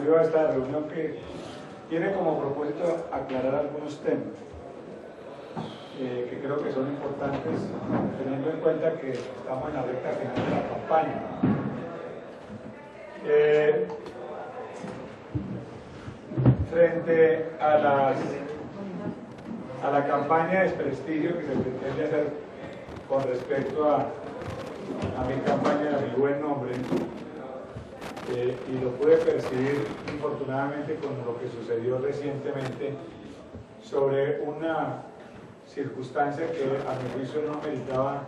motivo de esta reunión que tiene como propósito aclarar algunos temas que creo que son importantes, teniendo en cuenta que estamos en la recta final de la campaña. Frente a la campaña de desprestigio que se pretende hacer con respecto a mi campaña, a mi buen nombre, y lo pude percibir infortunadamente con lo que sucedió recientemente sobre una circunstancia que a mi juicio no meritaba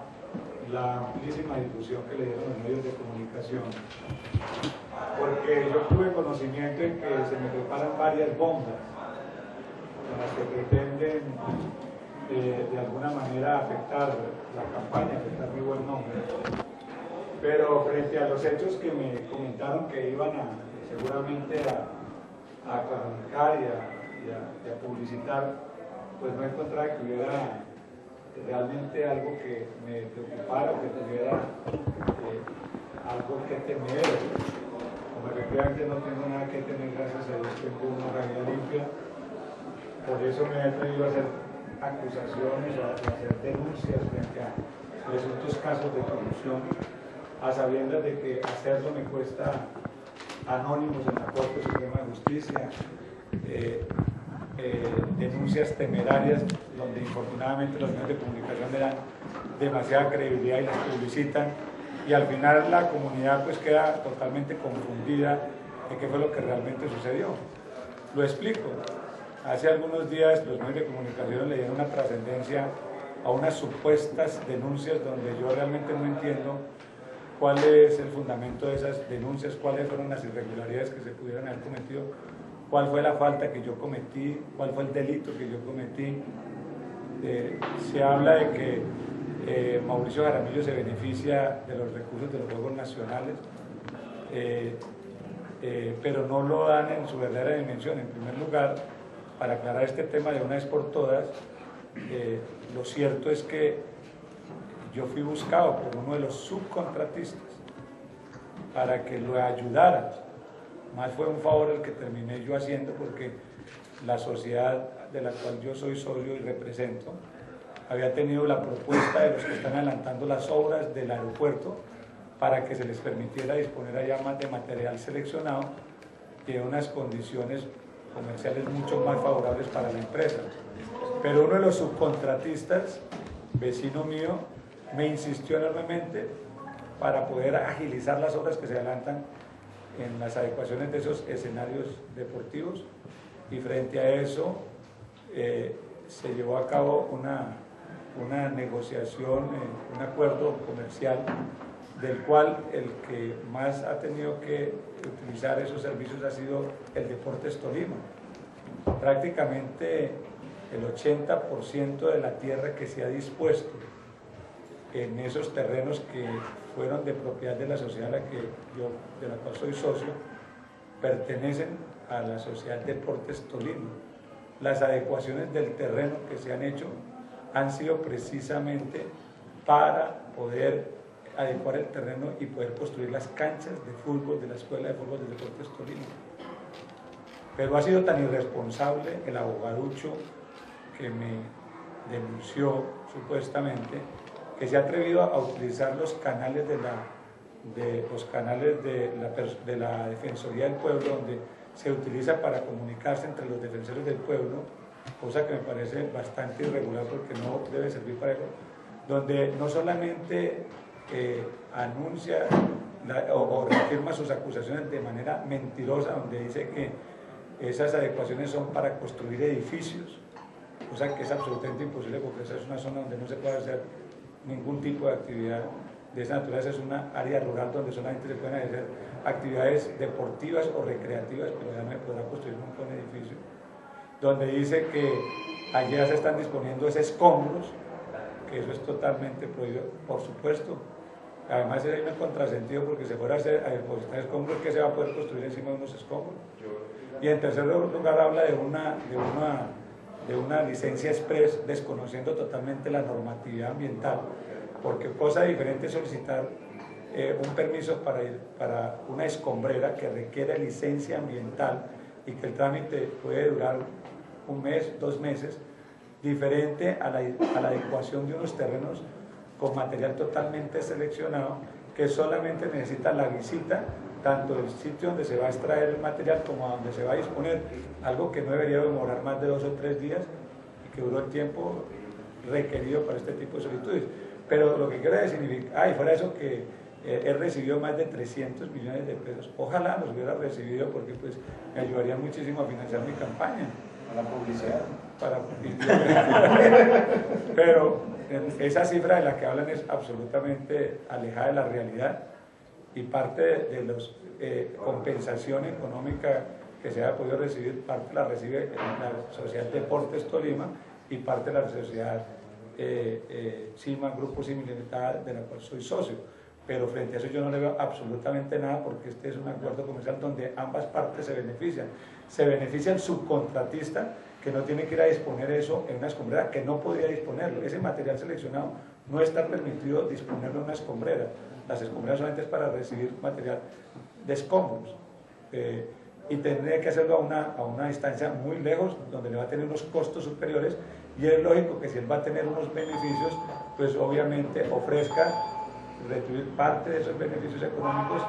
la amplísima difusión que le dieron los medios de comunicación, porque yo tuve conocimiento en que se me preparan varias bombas con las que pretenden de alguna manera afectar la campaña, afectar mi buen nombre. Pero frente a los hechos que me comentaron que iban seguramente a comunicar y a publicitar, pues no encontraba que hubiera realmente algo que me preocupara, que tuviera algo que temer. Como efectivamente no tengo nada que temer, gracias a Dios tengo una realidad limpia. Por eso me he atrevido a hacer acusaciones, a hacer denuncias frente a presuntos casos de corrupción, a sabiendas de que hacerlo me cuesta anónimos en la Corte Suprema de Justicia, denuncias temerarias donde infortunadamente los medios de comunicación le dan demasiada credibilidad y las publicitan, y al final la comunidad pues queda totalmente confundida de qué fue lo que realmente sucedió. Lo explico. Hace algunos días los medios de comunicación le dieron una trascendencia a unas supuestas denuncias donde yo realmente no entiendo cuál es el fundamento de esas denuncias, cuáles fueron las irregularidades que se pudieron haber cometido, cuál fue la falta que yo cometí, cuál fue el delito que yo cometí. Se habla de que Mauricio Jaramillo se beneficia de los recursos de los Juegos Nacionales, pero no lo dan en su verdadera dimensión. En primer lugar, para aclarar este tema de una vez por todas, lo cierto es que yo fui buscado por uno de los subcontratistas para que lo ayudara. Más fue un favor el que terminé yo haciendo, porque la sociedad de la cual yo soy socio y represento había tenido la propuesta de los que están adelantando las obras del aeropuerto para que se les permitiera disponer allá más de material seleccionado y en unas condiciones comerciales mucho más favorables para la empresa. Pero uno de los subcontratistas, vecino mío, me insistió enormemente para poder agilizar las obras que se adelantan en las adecuaciones de esos escenarios deportivos, y frente a eso se llevó a cabo una negociación, un acuerdo comercial, del cual el que más ha tenido que utilizar esos servicios ha sido el Deportes Tolima. Prácticamente el 80% de la tierra que se ha dispuesto en esos terrenos que fueron de propiedad de la sociedad de la cual soy socio, pertenecen a la sociedad Deportes Tolima. Las adecuaciones del terreno que se han hecho han sido precisamente para poder adecuar el terreno y poder construir las canchas de fútbol de la Escuela de Fútbol de Deportes Tolima. Pero ha sido tan irresponsable el abogaducho que me denunció supuestamente, que se ha atrevido a utilizar los canales de la Defensoría del Pueblo, donde se utiliza para comunicarse entre los defensores del pueblo, cosa que me parece bastante irregular porque no debe servir para eso, donde no solamente anuncia o reafirma sus acusaciones de manera mentirosa, donde dice que esas adecuaciones son para construir edificios, cosa que es absolutamente imposible porque esa es una zona donde no se puede hacer ningún tipo de actividad de esa naturaleza. Es una área rural donde solamente se pueden hacer actividades deportivas o recreativas, pero ya me podrá construir un buen edificio, donde dice que allá se están disponiendo esos escombros, que eso es totalmente prohibido, por supuesto. Además hay un contrasentido, porque se fuera a depositar escombros, que se va a poder construir encima de unos escombros. Y en tercer lugar habla de una licencia express, desconociendo totalmente la normatividad ambiental, porque cosa diferente es solicitar un permiso para una escombrera que requiere licencia ambiental y que el trámite puede durar un mes, 2 meses, diferente a la adecuación de unos terrenos con material totalmente seleccionado que solamente necesita la visita tanto del sitio donde se va a extraer el material como a donde se va a disponer, algo que no debería demorar más de 2 o 3 días y que duró el tiempo requerido para este tipo de solicitudes. Pero lo que quiero decir, y fuera eso que he recibido más de 300 millones de pesos, ojalá los hubiera recibido porque pues me ayudaría muchísimo a financiar mi campaña. A la publicidad. Pero esa cifra de la que hablan es absolutamente alejada de la realidad y parte de la compensación económica que se ha podido recibir, parte la recibe la Sociedad Deportes Tolima y parte de la Sociedad CIMA, Grupo Simil Limitada, de la cual soy socio. Pero frente a eso yo no le veo absolutamente nada porque este es un acuerdo comercial donde ambas partes se benefician. Se beneficia el subcontratista que no tiene que ir a disponer eso en una escombrera, que no podría disponerlo. Ese material seleccionado no está permitido disponerlo en una escombrera. Las escombreras solamente es para recibir material de escombros. Y tendría que hacerlo a una distancia muy lejos, donde le va a tener unos costos superiores, y es lógico que si él va a tener unos beneficios, pues obviamente ofrezca retribuir parte de esos beneficios económicos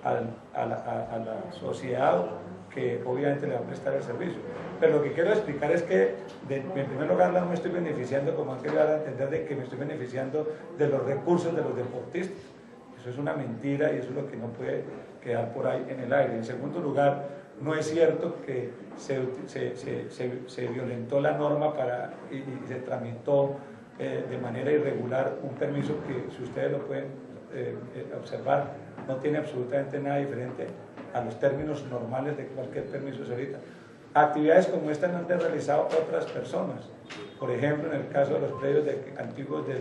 a la sociedad que obviamente le va a prestar el servicio. Pero lo que quiero explicar es que, en primer lugar, no me estoy beneficiando, como han querido dar a entender, de que me estoy beneficiando de los recursos de los deportistas. Eso es una mentira y eso es lo que no puede quedar por ahí en el aire. En segundo lugar, no es cierto que se violentó la norma y se tramitó de manera irregular un permiso que, si ustedes lo pueden observar, no tiene absolutamente nada diferente a los términos normales de cualquier permiso de ahorita. Actividades como esta no han realizado otras personas. Por ejemplo, en el caso de los predios antiguos del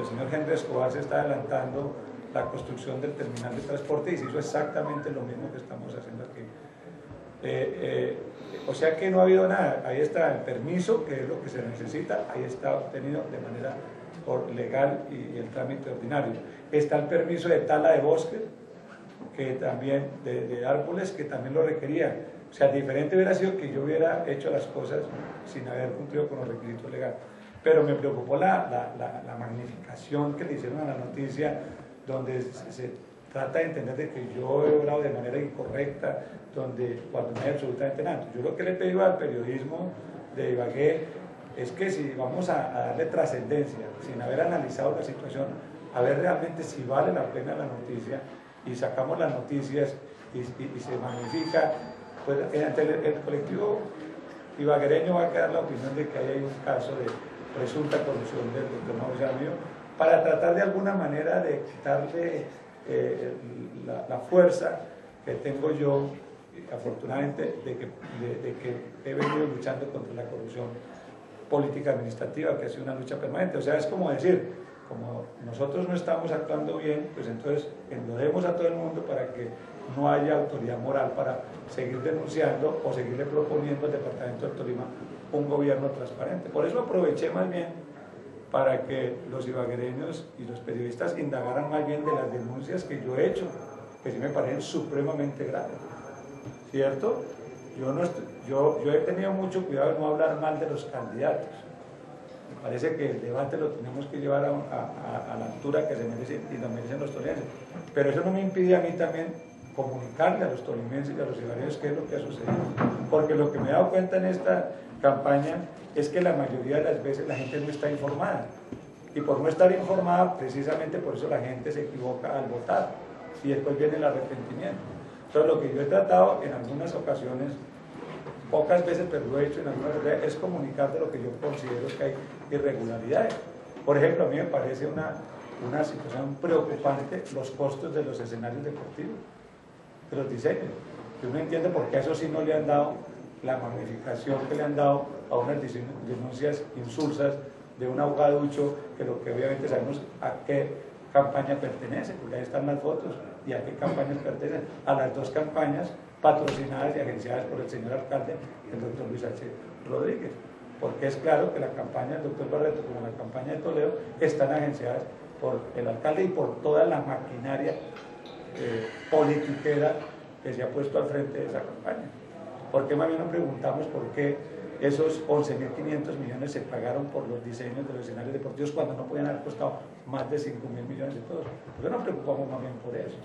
señor Henry Escobar, se está adelantando la construcción del terminal de transporte y se hizo exactamente lo mismo que estamos haciendo aquí. O sea que no ha habido nada. Ahí está el permiso, que es lo que se necesita, ahí está obtenido de manera legal y el trámite ordinario. Está el permiso de tala de bosques, que también de árboles, que también lo requería. O sea, diferente hubiera sido que yo hubiera hecho las cosas sin haber cumplido con los requisitos legales. Pero me preocupó la magnificación que le hicieron a la noticia, donde se trata de entender de que yo he obrado de manera incorrecta, cuando no hay absolutamente nada. Yo lo que le pedí al periodismo de Ibagué es que si vamos a darle trascendencia, sin haber analizado la situación, a ver realmente si vale la pena la noticia, y sacamos las noticias y se magnifica, pues ante el colectivo ibaguereño va a quedar la opinión de que hay un caso de presunta corrupción del doctor Mauricio Armijo, para tratar de alguna manera de quitarle la fuerza que tengo yo, afortunadamente, de que he venido luchando contra la corrupción política administrativa, que ha sido una lucha permanente. O sea, es como decir, como nosotros no estamos actuando bien, pues entonces enlodemos a todo el mundo para que no haya autoridad moral para seguir denunciando o seguirle proponiendo al departamento del Tolima un gobierno transparente. Por eso aproveché más bien para que los ibaguereños y los periodistas indagaran más bien de las denuncias que yo he hecho, que sí me parecen supremamente graves, ¿cierto? Yo he tenido mucho cuidado de no hablar mal de los candidatos. Me parece que el debate lo tenemos que llevar a la altura que se merece y lo merecen los tolimenses. Pero eso no me impide a mí también comunicarle a los tolimenses y a los ibaguereños qué es lo que ha sucedido. Porque lo que me he dado cuenta en esta campaña es que la mayoría de las veces la gente no está informada. Y por no estar informada, precisamente por eso la gente se equivoca al votar. Y después viene el arrepentimiento. Entonces lo que yo he tratado en algunas ocasiones, pocas veces, pero lo he hecho en algunas veces, es comunicar de lo que yo considero que hay irregularidades. Por ejemplo, a mí me parece una situación preocupante los costos de los escenarios deportivos, de los diseños. Yo no entiendo por qué a eso sí no le han dado la magnificación que le han dado a unas denuncias insulsas de un abogaducho que obviamente sabemos a qué campaña pertenece, porque ahí están las fotos y a qué campañas pertenecen, a las dos campañas patrocinadas y agenciadas por el señor alcalde, el doctor Luis H. Rodríguez, porque es claro que la campaña del doctor Barreto como la campaña de Toledo están agenciadas por el alcalde y por toda la maquinaria politiquera que se ha puesto al frente de esa campaña. ¿Por qué más bien nos preguntamos por qué esos 11.500 millones se pagaron por los diseños de los escenarios deportivos cuando no podían haber costado más de 5.000 millones de pesos? ¿Por qué nos preocupamos más bien por eso?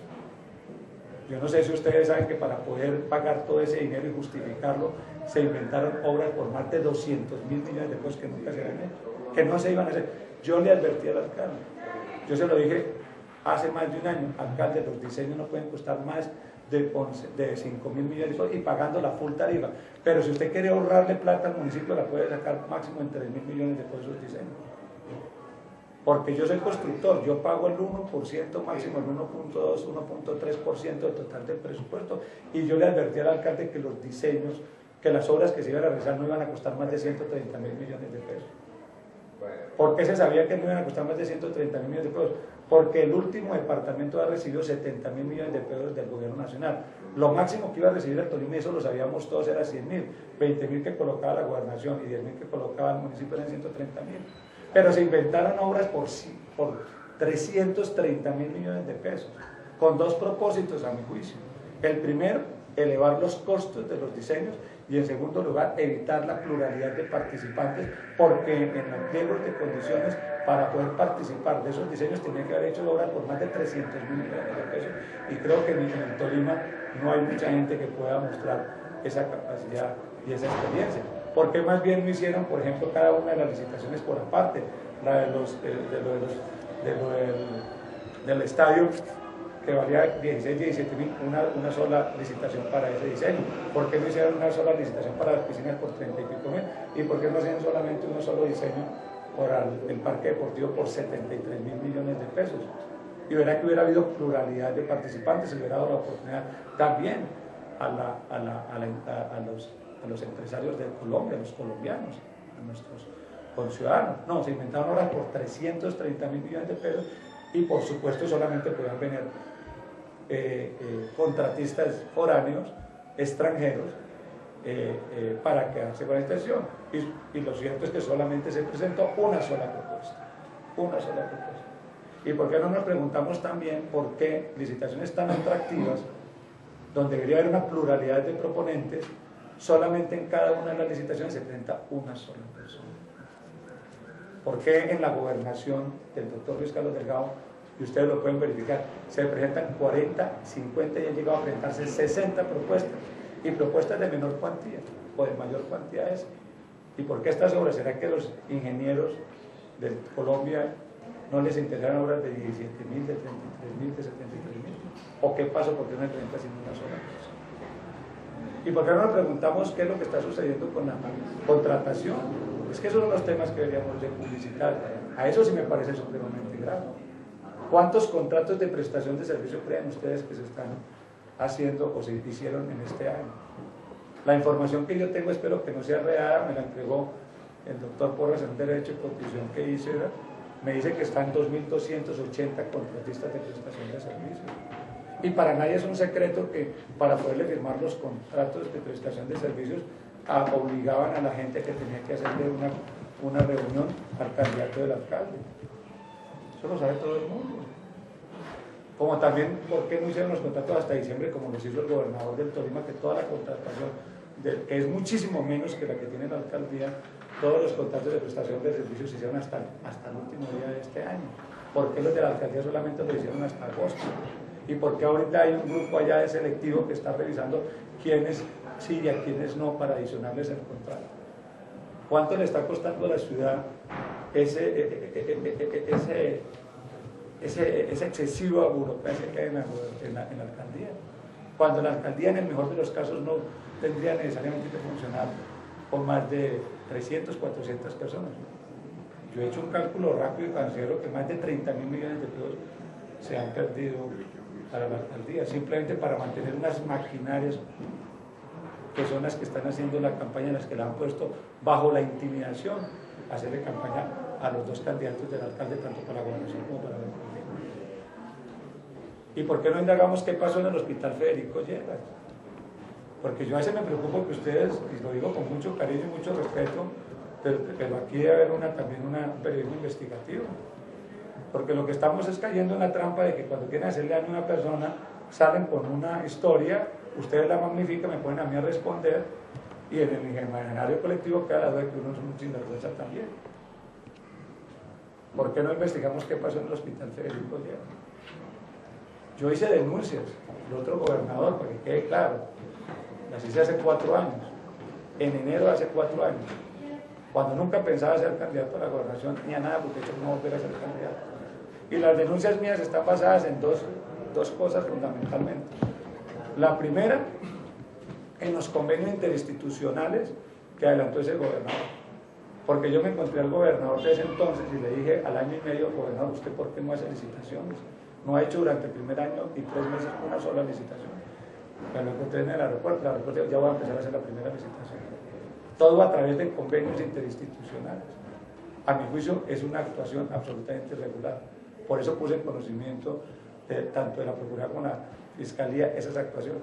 Yo no sé si ustedes saben que para poder pagar todo ese dinero y justificarlo, se inventaron obras por más de 200.000 millones de pesos que nunca se habían hecho, que no se iban a hacer. Yo le advertí al alcalde, yo se lo dije hace más de un año, alcalde, los diseños no pueden costar más de 5.000 millones de pesos y pagando la full tarifa. Pero si usted quiere ahorrarle plata al municipio, la puede sacar máximo en 3.000 millones de pesos esos diseños. Porque yo soy constructor, yo pago el 1%, máximo el 1.2, 1.3% del total del presupuesto. Y yo le advertí al alcalde que los diseños, que las obras que se iban a realizar no iban a costar más de 130.000 millones de pesos. ¿Por qué se sabía que no iban a costar más de 130.000 millones de pesos? Porque el último departamento ha recibido 70.000 millones de pesos del gobierno nacional. Lo máximo que iba a recibir el Tolima, eso lo sabíamos todos, era 100.000, 20.000 que colocaba la gobernación y 10.000 que colocaba el municipio, eran 130.000. Pero se inventaron obras por 330.000 millones de pesos, con dos propósitos a mi juicio. El primero, elevar los costos de los diseños, y en segundo lugar, evitar la pluralidad de participantes, porque en los pliegos de condiciones para poder participar de esos diseños tenía que haber hecho obras por más de 300.000 millones de pesos, y creo que en el Tolima no hay mucha gente que pueda mostrar esa capacidad y esa experiencia. Porque más bien no hicieron, por ejemplo, cada una de las licitaciones por aparte, la del estadio, que valía 17.000, una sola licitación para ese diseño? ¿Por qué no hicieron una sola licitación para las piscinas por 30 y pico mil? ¿Y por qué no hacían solamente un solo diseño para el parque deportivo por 73.000 millones de pesos? Y verá que hubiera habido pluralidad de participantes, se hubiera dado la oportunidad también a los empresarios de Colombia, a los colombianos, a nuestros conciudadanos. No, se inventaron obras por 330.000 millones de pesos y por supuesto solamente podían venir contratistas foráneos, extranjeros, para quedarse con la extensión. Y lo cierto es que solamente se presentó una sola propuesta. Una sola propuesta. ¿Y por qué no nos preguntamos también por qué licitaciones tan atractivas, donde debería haber una pluralidad de proponentes, solamente en cada una de las licitaciones se presenta una sola persona? ¿Por qué en la gobernación del doctor Luis Carlos Delgado, y ustedes lo pueden verificar, se presentan 40, 50 y han llegado a presentarse 60 propuestas, y propuestas de menor cuantía o de mayor cuantía esa? ¿Y por qué estas obras? ¿Será que los ingenieros de Colombia no les interesan obras de 17.000, de 33.000, de 73.000? ¿O qué pasó? ¿Por qué no se presenta sin una sola persona? ¿Y por qué no nos preguntamos qué es lo que está sucediendo con la contratación? Es que esos son los temas que deberíamos de publicitar. A eso sí me parece supremamente grave. ¿Cuántos contratos de prestación de servicio creen ustedes que se están haciendo o se hicieron en este año? La información que yo tengo, espero que no sea real, me la entregó el doctor Porras en un derecho de constitución que hice, ¿verdad? Me dice que están 2.280 contratistas de prestación de servicios. Y para nadie es un secreto que para poderle firmar los contratos de prestación de servicios obligaban a la gente que tenía que hacerle una reunión al candidato del alcalde. Eso lo sabe todo el mundo. Como también, ¿por qué no hicieron los contratos hasta diciembre como los hizo el gobernador del Tolima, que toda la contratación, que es muchísimo menos que la que tiene la alcaldía, todos los contratos de prestación de servicios se hicieron hasta el último día de este año? ¿Por qué los de la alcaldía solamente lo hicieron hasta agosto? ¿Y por qué ahorita hay un grupo allá de selectivo que está revisando quiénes sí y a quiénes no para adicionarles el contrato? ¿Cuánto le está costando a la ciudad esa excesiva burocracia que hay en la alcaldía? Cuando la alcaldía, en el mejor de los casos, no tendría necesariamente que funcionar con más de 300, 400 personas. Yo he hecho un cálculo rápido y considero que más de 30.000 millones de pesos se han perdido para la alcaldía, simplemente para mantener unas maquinarias que son las que están haciendo la campaña, las que la han puesto bajo la intimidación a hacerle campaña a los dos candidatos del alcalde, tanto para la gobernación como para la alcaldía. ¿Y por qué no indagamos qué pasó en el hospital Federico Lleras? Porque yo a veces me preocupo que ustedes, y lo digo con mucho cariño y mucho respeto, pero aquí debe haber también un periodismo investigativo. Porque lo que estamos es cayendo en la trampa de que cuando quieren hacerle daño a una persona, salen con una historia, ustedes la magnifican, me ponen a mí a responder, y en el imaginario colectivo queda la duda de que uno es un sinvergüenza también. ¿Por qué no investigamos qué pasó en el Hospital Federico Lleras? Yo hice denuncias, el otro gobernador, para que quede claro, las hice hace 4 años, en enero de hace 4 años, cuando nunca pensaba ser candidato a la gobernación, ni a nada, porque de hecho no volver a ser candidato. Y las denuncias mías están basadas en dos cosas fundamentalmente. La primera, en los convenios interinstitucionales que adelantó ese gobernador. Porque yo me encontré al gobernador de ese entonces y le dije al año y medio, gobernador, ¿usted por qué no hace licitaciones? No ha hecho durante el primer año y 3 meses una sola licitación. Me lo encontré en el aeropuerto dijo, ya voy a empezar a hacer la primera licitación. Todo a través de convenios interinstitucionales. A mi juicio es una actuación absolutamente irregular. Por eso puse en conocimiento tanto de la Procuraduría como de la Fiscalía esas actuaciones,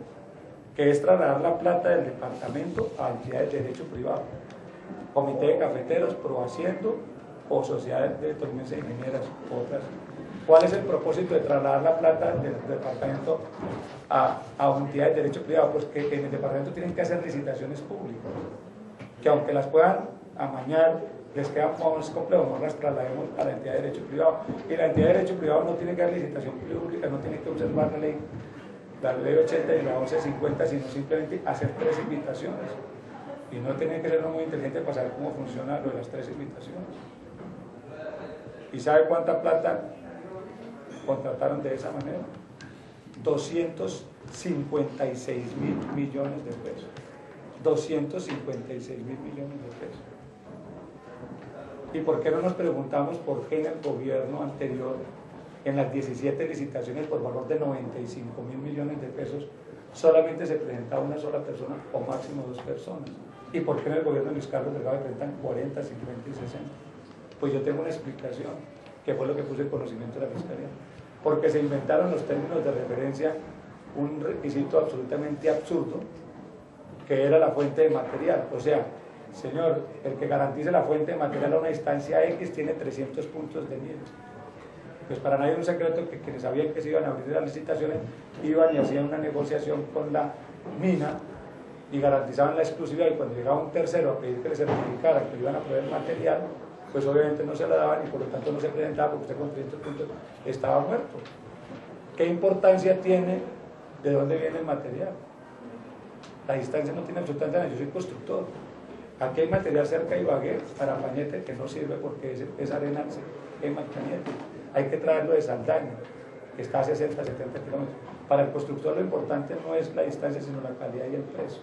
que es trasladar la plata del departamento a entidades de derecho privado, Comité de Cafeteros, Prohaciendo o Sociedades de Tolimense de Ingenieras, otras. ¿Cuál es el propósito de trasladar la plata del departamento a entidades de derecho privado? Pues que en el departamento tienen que hacer licitaciones públicas, que aunque las puedan amañar, les quedan más complejos, no las traslademos a la entidad de derecho privado. Y la entidad de derecho privado no tiene que dar licitación pública, no tiene que observar la ley 80 y la 1150, sino simplemente hacer 3 invitaciones. Y no tiene que ser uno muy inteligente para saber cómo funciona lo de las 3 invitaciones. ¿Y sabe cuánta plata contrataron de esa manera? 256.000 millones de pesos. 256.000 millones de pesos. ¿Y por qué no nos preguntamos por qué en el gobierno anterior, en las 17 licitaciones por valor de 95.000 millones de pesos, solamente se presentaba una sola persona o máximo 2 personas? ¿Y por qué en el gobierno de Luis Carlos Delgado se presentan 40, 50 y 60? Pues yo tengo una explicación, que fue lo que puse en conocimiento de la Fiscalía. Porque se inventaron los términos de referencia, un requisito absolutamente absurdo, que era la fuente de material. O sea, señor, el que garantice la fuente de material a una distancia X tiene 300 puntos de nivel. Pues para nadie es un secreto que quienes sabían que se iban a abrir las licitaciones iban y hacían una negociación con la mina y garantizaban la exclusividad, y cuando llegaba un tercero a pedir que le certificaran que iban a proveer material, pues obviamente no se la daban y por lo tanto no se presentaba porque usted con 300 puntos estaba muerto. ¿Qué importancia tiene de dónde viene el material? La distancia no tiene absolutamente nada, yo soy constructor. Aquí hay material cerca de Ibagué para Pañete que no sirve porque esa arena se quema en Pañete. Hay que traerlo de Saldaña, que está a 60, 70 kilómetros. Para el constructor lo importante no es la distancia, sino la calidad y el precio.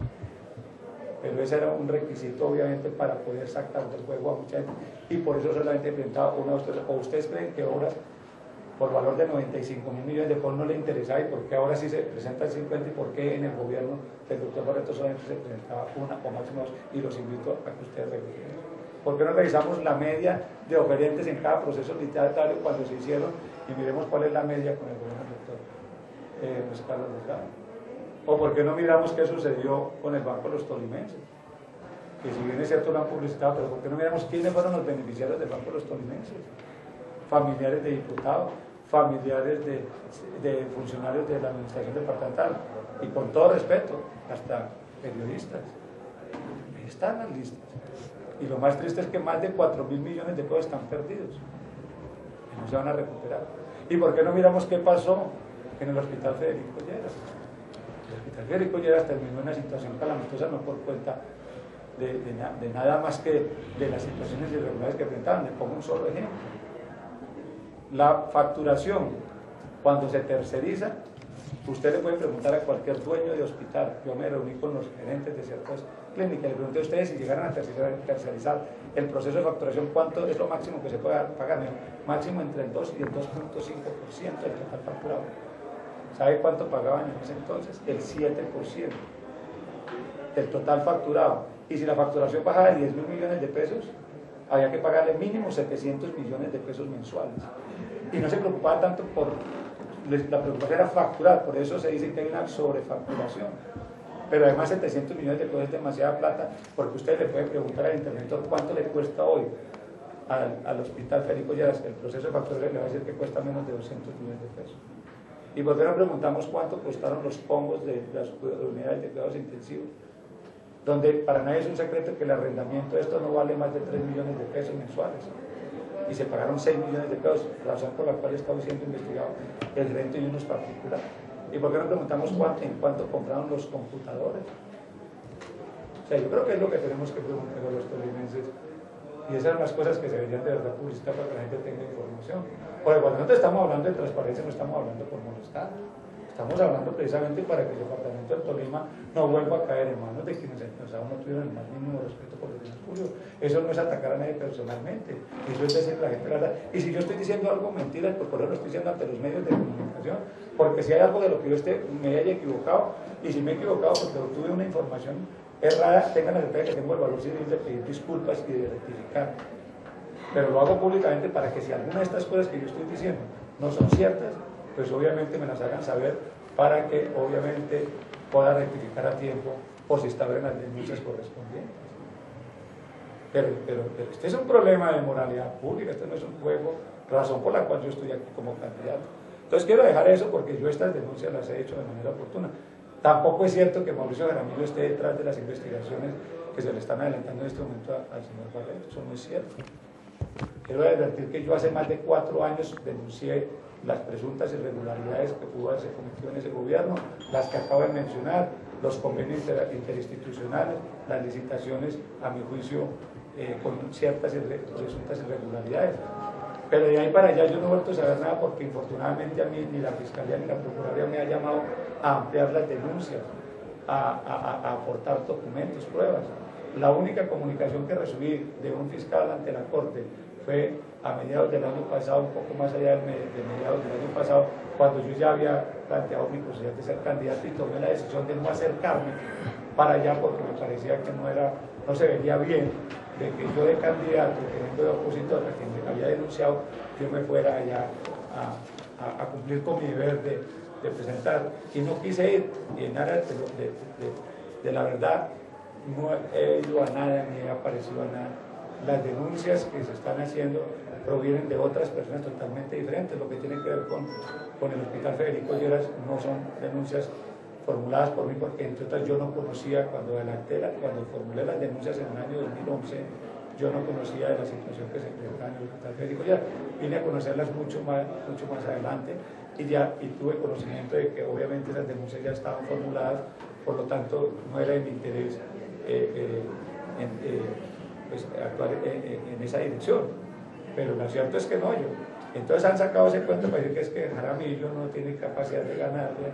Pero ese era un requisito, obviamente, para poder sacar del juego a mucha gente. Y por eso solamente presentaba una o 2. ¿O ustedes creen que obras por valor de 95.000 millones de pesos no le interesaba? ¿Y por qué ahora sí se presentan 50? ¿Y por qué en el gobierno del doctor Barreto solamente se presentaba una o máximo 2? Y los invito a que ustedes revisen. ¿Por qué no revisamos la media de oferentes en cada proceso licitatorio cuando se hicieron y miremos cuál es la media con el gobierno del doctor Luis Carlos Delgado? ¿O por qué no miramos qué sucedió con el Banco de los Tolimenses? Que si bien es cierto lo han publicitado, pero ¿por qué no miramos quiénes fueron los beneficiarios del Banco de los Tolimenses? Familiares de diputados, familiares de funcionarios de la administración departamental, y con todo respeto, hasta periodistas. Ahí están las listas. Y lo más triste es que más de 4.000 millones de pesos están perdidos y no se van a recuperar. ¿Y por qué no miramos qué pasó en el Hospital Federico Lleras? El Hospital Federico Lleras terminó en una situación calamitosa, no por cuenta de nada más que de las situaciones irregulares que enfrentaban. Le pongo un solo ejemplo. La facturación, cuando se terceriza, usted le puede preguntar a cualquier dueño de hospital. Yo me reuní con los gerentes de ciertas clínicas, le pregunté a ustedes si llegaran a tercerizar el proceso de facturación, ¿cuánto es lo máximo que se puede pagar? Máximo entre el 2 y el 2.5% del total facturado. ¿Sabe cuánto pagaban en ese entonces? El 7% del total facturado. Y si la facturación bajaba de 10.000 millones de pesos, había que pagarle mínimo 700 millones de pesos mensuales. Y no se preocupaba tanto por... La preocupación era facturar, por eso se dice que hay una sobrefacturación. Pero además 700 millones de pesos es demasiada plata, porque usted le puede preguntar al interventor cuánto le cuesta hoy al hospital Federico Lleras, el proceso de facturación le va a decir que cuesta menos de 200 millones de pesos. ¿Y por qué no preguntamos cuánto costaron los combos de las unidades de cuidados intensivos? Donde para nadie es un secreto que el arrendamiento de esto no vale más de 3 millones de pesos mensuales. Y se pagaron 6 millones de pesos, razón por la cual estamos siendo investigados el gerente y unos particulares. ¿Y por qué no preguntamos en cuánto compraron los computadores? O sea, yo creo que es lo que tenemos que preguntar a los tolimenses. Y esas son las cosas que se deberían de verdad publicitar para que la gente tenga información. Porque cuando nosotros estamos hablando de transparencia, no estamos hablando por molestar. Estamos hablando precisamente para que el departamento del Tolima no vuelva a caer en manos de quienes no tuvieron el más mínimo respeto por los bienes públicos. Eso no es atacar a nadie personalmente, eso es decir la gente la verdad. Y si yo estoy diciendo algo mentira, pues por eso lo estoy diciendo ante los medios de comunicación, porque si hay algo de lo que yo me haya equivocado, y si me he equivocado porque tuve una información errada, tengan la certeza que tengo el valor civil de pedir disculpas y de rectificar. Pero lo hago públicamente para que si alguna de estas cosas que yo estoy diciendo no son ciertas, pues obviamente me las hagan saber para que obviamente pueda rectificar a tiempo o si instauren las denuncias correspondientes. Pero este es un problema de moralidad pública, este no es un juego, razón por la cual yo estoy aquí como candidato. Entonces quiero dejar eso porque yo estas denuncias las he hecho de manera oportuna. Tampoco es cierto que Mauricio Jaramillo esté detrás de las investigaciones que se le están adelantando en este momento al señor Barreto, eso no es cierto. Quiero advertir que yo hace más de 4 años denuncié las presuntas irregularidades que pudo haberse cometido en ese gobierno, las que acabo de mencionar, los convenios interinstitucionales, las licitaciones, a mi juicio, con ciertas presuntas irregularidades. Pero de ahí para allá yo no he vuelto a saber nada porque infortunadamente a mí ni la Fiscalía ni la Procuraduría me ha llamado a ampliar las denuncias, a aportar documentos, pruebas. La única comunicación que recibí de un fiscal ante la Corte fue a mediados del año pasado, un poco más allá de mediados del año pasado, cuando yo ya había planteado mi posibilidad de ser candidato y tomé la decisión de no acercarme para allá porque me parecía que no se veía bien de que yo de candidato, teniendo de opositor a quien me había denunciado, yo me fuera allá a cumplir con mi deber de presentar. Y no quise ir, y en aras de la verdad, no he ido a nada, ni he aparecido a nada. Las denuncias que se están haciendo provienen de otras personas totalmente diferentes. Lo que tiene que ver con el Hospital Federico Lleras no son denuncias formuladas por mí, porque entre otras yo no conocía, cuando formulé las denuncias en el año 2011, yo no conocía de la situación que se presentaba en el Hospital Federico Lleras. Vine a conocerlas mucho más adelante y tuve conocimiento de que obviamente esas denuncias ya estaban formuladas, por lo tanto no era de mi interés actuar en esa dirección. Pero lo cierto es que no, entonces han sacado ese cuento para decir que Jaramillo no tiene capacidad de ganarle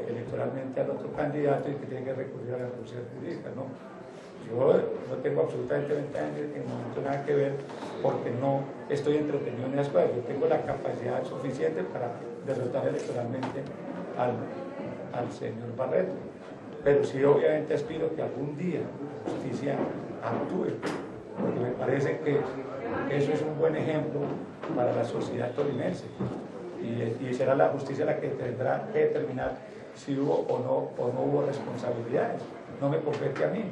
electoralmente al otro candidato y que tiene que recurrir a la justicia jurídica. No, yo no tengo absolutamente en el momento nada que ver porque no estoy entretenido en esas cosas. Yo tengo la capacidad suficiente para derrotar electoralmente al señor Barreto. Pero sí, obviamente aspiro que algún día la justicia actúe, porque me parece que eso es un buen ejemplo para la sociedad tolimense y será la justicia la que tendrá que determinar si hubo o no hubo responsabilidades. No me compete a mí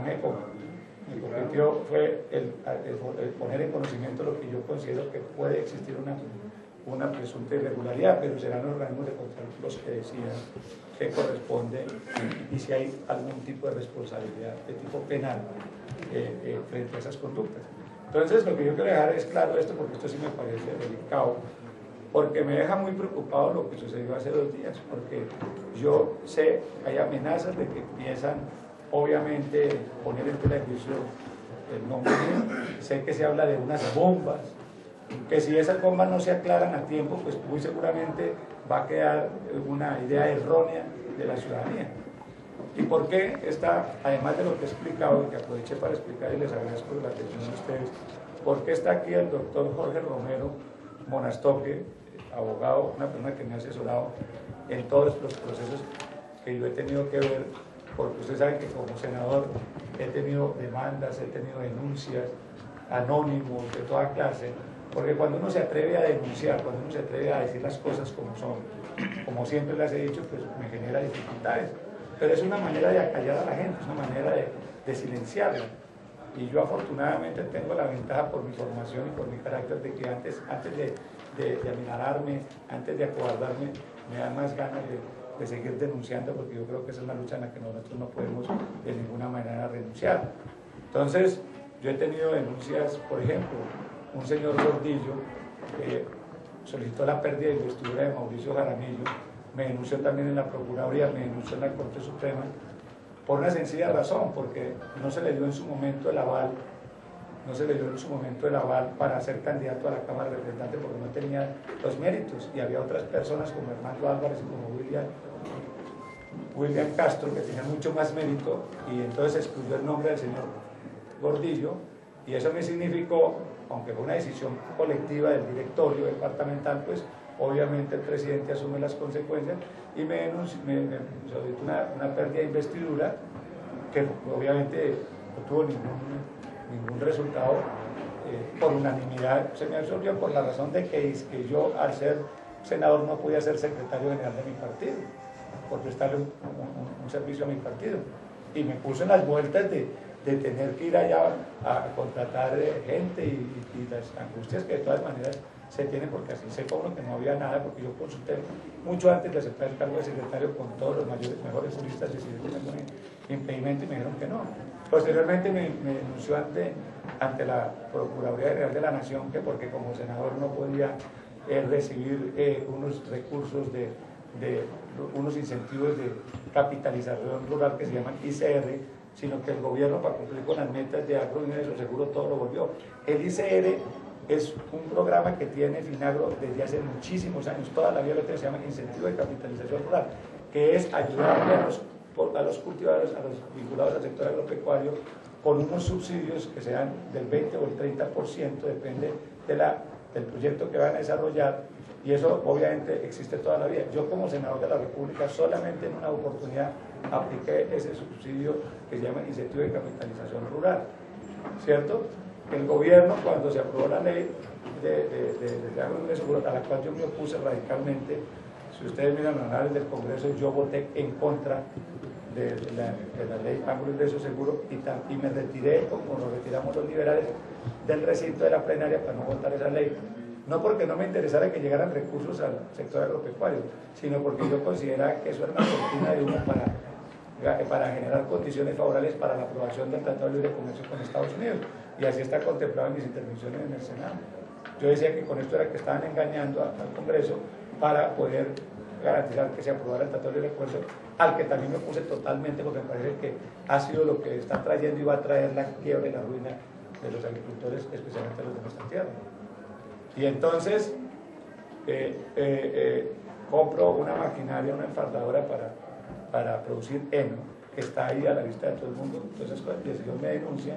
me competió fue el poner en conocimiento lo que yo considero que puede existir una presunta irregularidad, pero serán los organismos de control los que decidan qué corresponde y si hay algún tipo de responsabilidad de tipo penal frente a esas conductas. Entonces lo que yo quiero dejar es claro esto, porque esto sí me parece delicado, porque me deja muy preocupado lo que sucedió hace 2 días, porque yo sé que hay amenazas de que empiezan obviamente poner en tela de juicio el nombre mío. Sé que se habla de unas bombas, que si esas bombas no se aclaran a tiempo, pues muy seguramente va a quedar una idea errónea de la ciudadanía. ¿Y por qué está, además de lo que he explicado, y que aproveché para explicar y les agradezco la atención de ustedes, por qué está aquí el doctor Jorge Romero Monastoque, abogado, una persona que me ha asesorado en todos los procesos que yo he tenido que ver, porque ustedes saben que como senador he tenido demandas, he tenido denuncias, anónimos de toda clase, porque cuando uno se atreve a denunciar, cuando uno se atreve a decir las cosas como son, como siempre las he dicho, pues me genera dificultades. Pero es una manera de acallar a la gente, es una manera de silenciarla. Y yo afortunadamente tengo la ventaja por mi formación y por mi carácter de que antes de aminorarme, antes de acobardarme, me dan más ganas de seguir denunciando, porque yo creo que esa es una lucha en la que nosotros no podemos de ninguna manera renunciar. Entonces, yo he tenido denuncias, por ejemplo, un señor Gordillo solicitó la pérdida de investidura de Mauricio Jaramillo, me denunció también en la Procuraduría, me denunció en la Corte Suprema, por una sencilla razón, porque no se le dio en su momento el aval, para ser candidato a la Cámara de Representantes porque no tenía los méritos, y había otras personas como Hernando Álvarez y como William Castro que tenían mucho más mérito, y entonces excluyó el nombre del señor Gordillo, y eso me significó, aunque fue una decisión colectiva del directorio departamental, pues obviamente el presidente asume las consecuencias y me solicitó una pérdida de investidura que obviamente no tuvo ningún resultado. Por unanimidad se me absolvió por la razón de que yo, al ser senador, no podía ser secretario general de mi partido por prestarle un servicio a mi partido, y me puse en las vueltas de tener que ir allá a contratar gente y las angustias que de todas maneras se tienen, porque así sepa uno que no había nada, porque yo consulté mucho antes de aceptar el cargo de secretario con todos los mejores juristas y si tengo impedimento, y me dijeron que no. Posteriormente me denunció ante la Procuraduría General de la Nación que porque como senador no podía recibir unos recursos unos incentivos de capitalización rural que se llaman ICR, sino que el gobierno, para cumplir con las metas de agroingreso seguro, todo lo volvió. El ICR es un programa que tiene Finagro desde hace muchísimos años, toda la vida lo tiene, se llama Incentivo de Capitalización Rural, que es ayudarle a los cultivadores, a los vinculados al sector agropecuario, con unos subsidios que sean del 20 o el 30%, depende del proyecto que van a desarrollar, y eso obviamente existe toda la vida. Yo como senador de la República solamente en una oportunidad apliqué ese subsidio que se llama Incentivo de Capitalización Rural, ¿cierto? El gobierno, cuando se aprobó la ley de agroingreso rural, a la cual yo me opuse radicalmente, si ustedes miran los análisis del Congreso, yo voté en contra de la ley agroingreso seguro, y me retiré, como nos retiramos los liberales, del recinto de la plenaria para no votar esa ley. No porque no me interesara que llegaran recursos al sector agropecuario, sino porque yo consideraba que eso era una cortina de humo para generar condiciones favorables para la aprobación del Tratado de Libre Comercio con Estados Unidos, y así está contemplado en mis intervenciones en el Senado. Yo decía que con esto era que estaban engañando al Congreso para poder garantizar que se aprobara el Tratado de Libre Comercio, al que también me opuse totalmente, porque me parece que ha sido lo que está trayendo y va a traer la quiebra y la ruina de los agricultores, especialmente los de nuestra tierra. Y entonces compro una maquinaria, una enfardadora para producir heno, que está ahí a la vista de todo el mundo. Entonces el señor me denuncia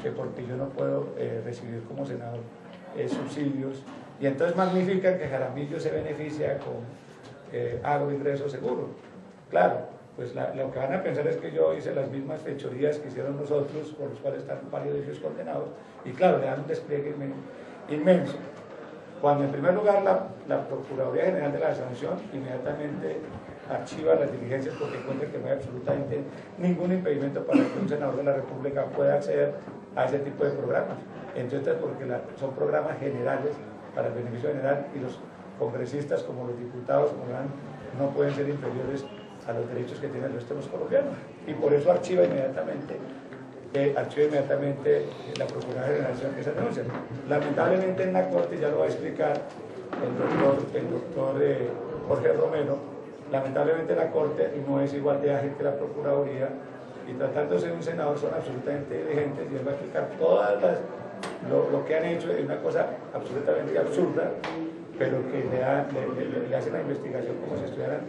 que porque yo no puedo recibir como senador subsidios, y entonces magnifican que Jaramillo se beneficia con agroingreso seguro. Claro, pues lo que van a pensar es que yo hice las mismas fechorías que hicieron nosotros, por los cuales están varios de ellos condenados, y claro, le dan un despliegue inmenso. Cuando en primer lugar la Procuraduría General de la Nación inmediatamente archiva las diligencias porque encuentra que no hay absolutamente ningún impedimento para que un senador de la República pueda acceder a ese tipo de programas. Entonces, porque son programas generales para el beneficio general, y los congresistas, como los diputados, como no pueden ser inferiores a los derechos que tiene el resto de los colombianos. Y por eso archiva inmediatamente la Procuraduría de la Nación esa denuncia. Lamentablemente en la Corte, ya lo va a explicar el doctor Jorge Romero, lamentablemente la Corte no es igual de ágil que la Procuraduría, y tratándose de un senador son absolutamente diligentes, y él va a explicar lo que han hecho. Es una cosa absolutamente absurda, pero que le hacen la investigación como si estuvieran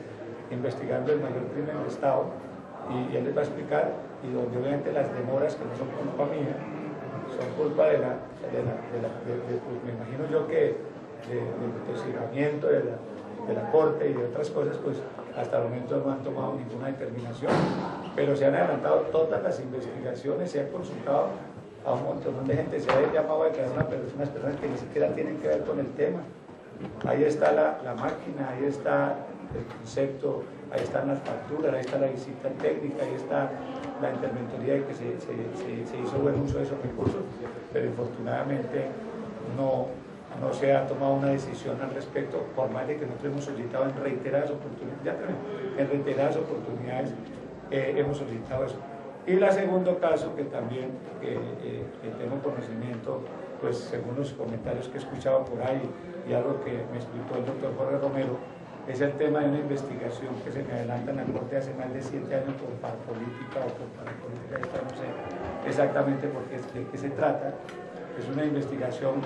investigando el mayor crimen del Estado, y él les va a explicar, y donde obviamente las demoras, que no son culpa mía, son culpa pues me imagino yo que del significamiento de la Corte y de otras cosas, pues hasta el momento no han tomado ninguna determinación, pero se han adelantado todas las investigaciones, se ha consultado a un montón de gente, se ha llamado a declarar unas personas que ni siquiera tienen que ver con el tema. Ahí está la máquina, ahí está el concepto, ahí están las facturas, ahí está la visita técnica, ahí está la interventoría de que se hizo buen uso de esos recursos, pero infortunadamente no se ha tomado una decisión al respecto, por más de que nosotros hemos solicitado en reiteradas oportunidades, hemos solicitado eso. Y el segundo caso, que también tengo conocimiento, pues según los comentarios que he escuchado por ahí y algo que me explicó el doctor Jorge Romero, es el tema de una investigación que se me adelanta en la Corte hace más de 7 años por parapolítica o por parapolítica, no sé exactamente de qué se trata. Es una investigación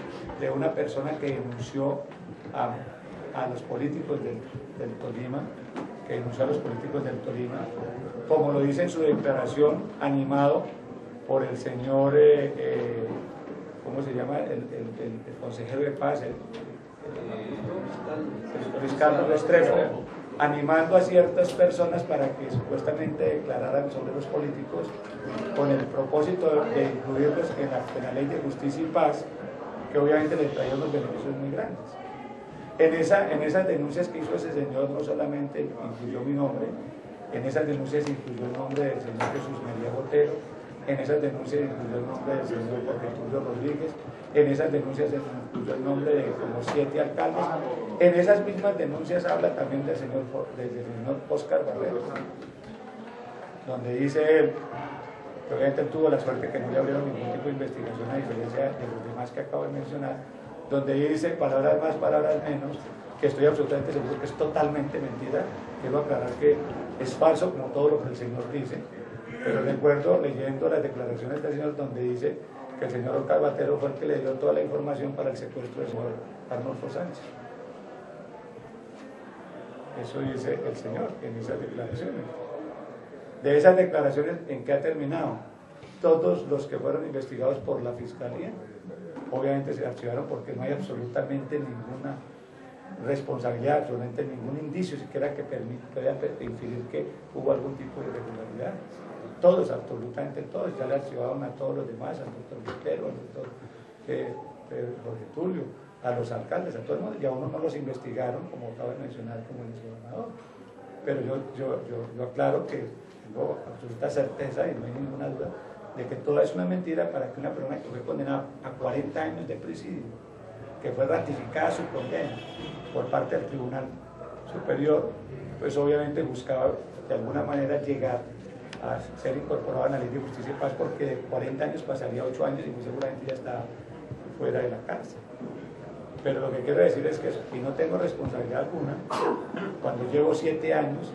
de una persona que denunció a los políticos del Tolima, como lo dice en su declaración, animado por el señor, ¿cómo se llama? El consejero de paz, Luis Carlos Restrepo, animando a ciertas personas para que supuestamente declararan sobre los políticos con el propósito de incluirlos en la ley de justicia y paz, que obviamente les traía unos beneficios muy grandes. En esas denuncias que hizo ese señor no solamente incluyó mi nombre, en esas denuncias incluyó el nombre del señor Jesús María Botero, en esas denuncias incluyó el nombre del señor Jorge Tulio Rodríguez, en esas denuncias incluyó el nombre de como 7 alcaldes, en esas mismas denuncias habla también del señor Óscar Barrero, donde dice él, que obviamente tuvo la suerte que no le abrieron ningún tipo de investigación a diferencia de los demás que acabo de mencionar, donde dice palabras más, palabras menos, que estoy absolutamente seguro que es totalmente mentira. Quiero aclarar que es falso como todo lo que el señor dice, pero recuerdo leyendo las declaraciones del señor donde dice que el señor Óscar Barrero fue el que le dio toda la información para el secuestro del señor Arnulfo Sánchez. Eso dice el señor en esas declaraciones. De esas declaraciones, ¿en qué ha terminado? Todos los que fueron investigados por la Fiscalía, obviamente se archivaron porque no hay absolutamente ninguna responsabilidad, absolutamente ningún indicio siquiera que pueda inferir que hubo algún tipo de irregularidad. Todos, absolutamente todos, ya le archivaron a todos los demás, al doctor Botero, al doctor Jorge Tulio, a los alcaldes, a todo el mundo, y a uno no los investigaron, como acabo de mencionar, como el gobernador. Pero yo aclaro que tengo absoluta certeza, y no hay ninguna duda, de que todo es una mentira para que una persona que fue condenada a 40 años de presidio, que fue ratificada su condena por parte del Tribunal Superior, pues obviamente buscaba de alguna manera llegar a ser incorporado a la Ley de Justicia y Paz, porque de 40 años pasaría 8 años y muy seguramente ya está fuera de la cárcel. Pero lo que quiero decir es que, y no tengo responsabilidad alguna, cuando llevo 7 años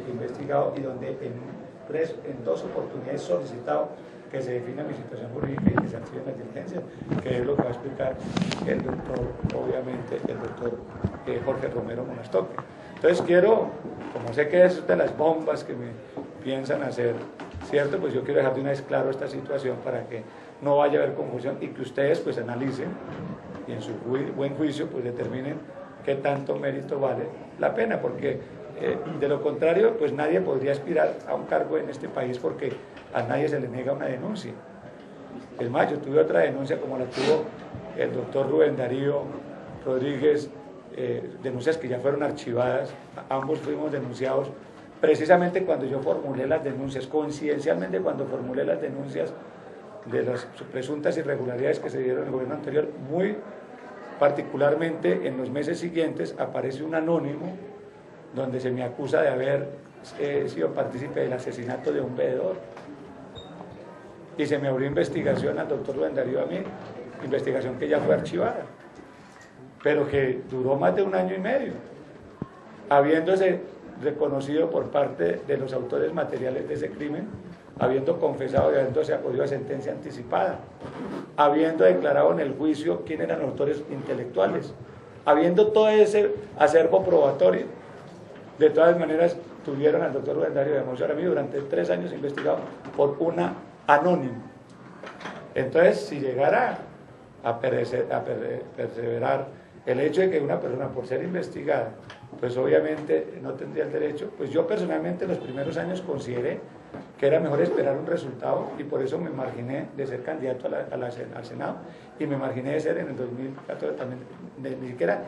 investigado y donde en 2 oportunidades he solicitado que se defina mi situación jurídica y que se activen las diligencias, que es lo que va a explicar el doctor, obviamente, el doctor Jorge Romero Monastoque. Entonces quiero, como sé que es de las bombas que me piensan hacer, ¿cierto? Pues yo quiero dejar de una vez claro esta situación para que no vaya a haber confusión y que ustedes pues analicen y en su buen juicio pues determinen qué tanto mérito vale la pena, porque de lo contrario pues nadie podría aspirar a un cargo en este país porque a nadie se le niega una denuncia. Es más, yo tuve otra denuncia como la tuvo el doctor Rubén Darío Rodríguez, denuncias que ya fueron archivadas, ambos fuimos denunciados precisamente cuando yo formulé las denuncias, coincidencialmente cuando formulé las denuncias de las presuntas irregularidades que se dieron en el gobierno anterior, muy particularmente en los meses siguientes aparece un anónimo donde se me acusa de haber sido partícipe del asesinato de un veedor y se me abrió investigación al doctor Rubén Darío a mí, investigación que ya fue archivada, pero que duró más de 1 año y medio, habiéndose reconocido por parte de los autores materiales de ese crimen, habiendo confesado y habiéndose acogido a sentencia anticipada, habiendo declarado en el juicio quién eran los autores intelectuales, habiendo todo ese acervo probatorio. De todas maneras, tuvieron al doctor Rubén Darío de Monse mí durante 3 años investigado por una anónima. Entonces, si llegara a perseverar el hecho de que una persona, por ser investigada, pues obviamente no tendría el derecho, pues yo personalmente los primeros años consideré que era mejor esperar un resultado y por eso me marginé de ser candidato al Senado y me marginé de ser en el 2014 también, ni siquiera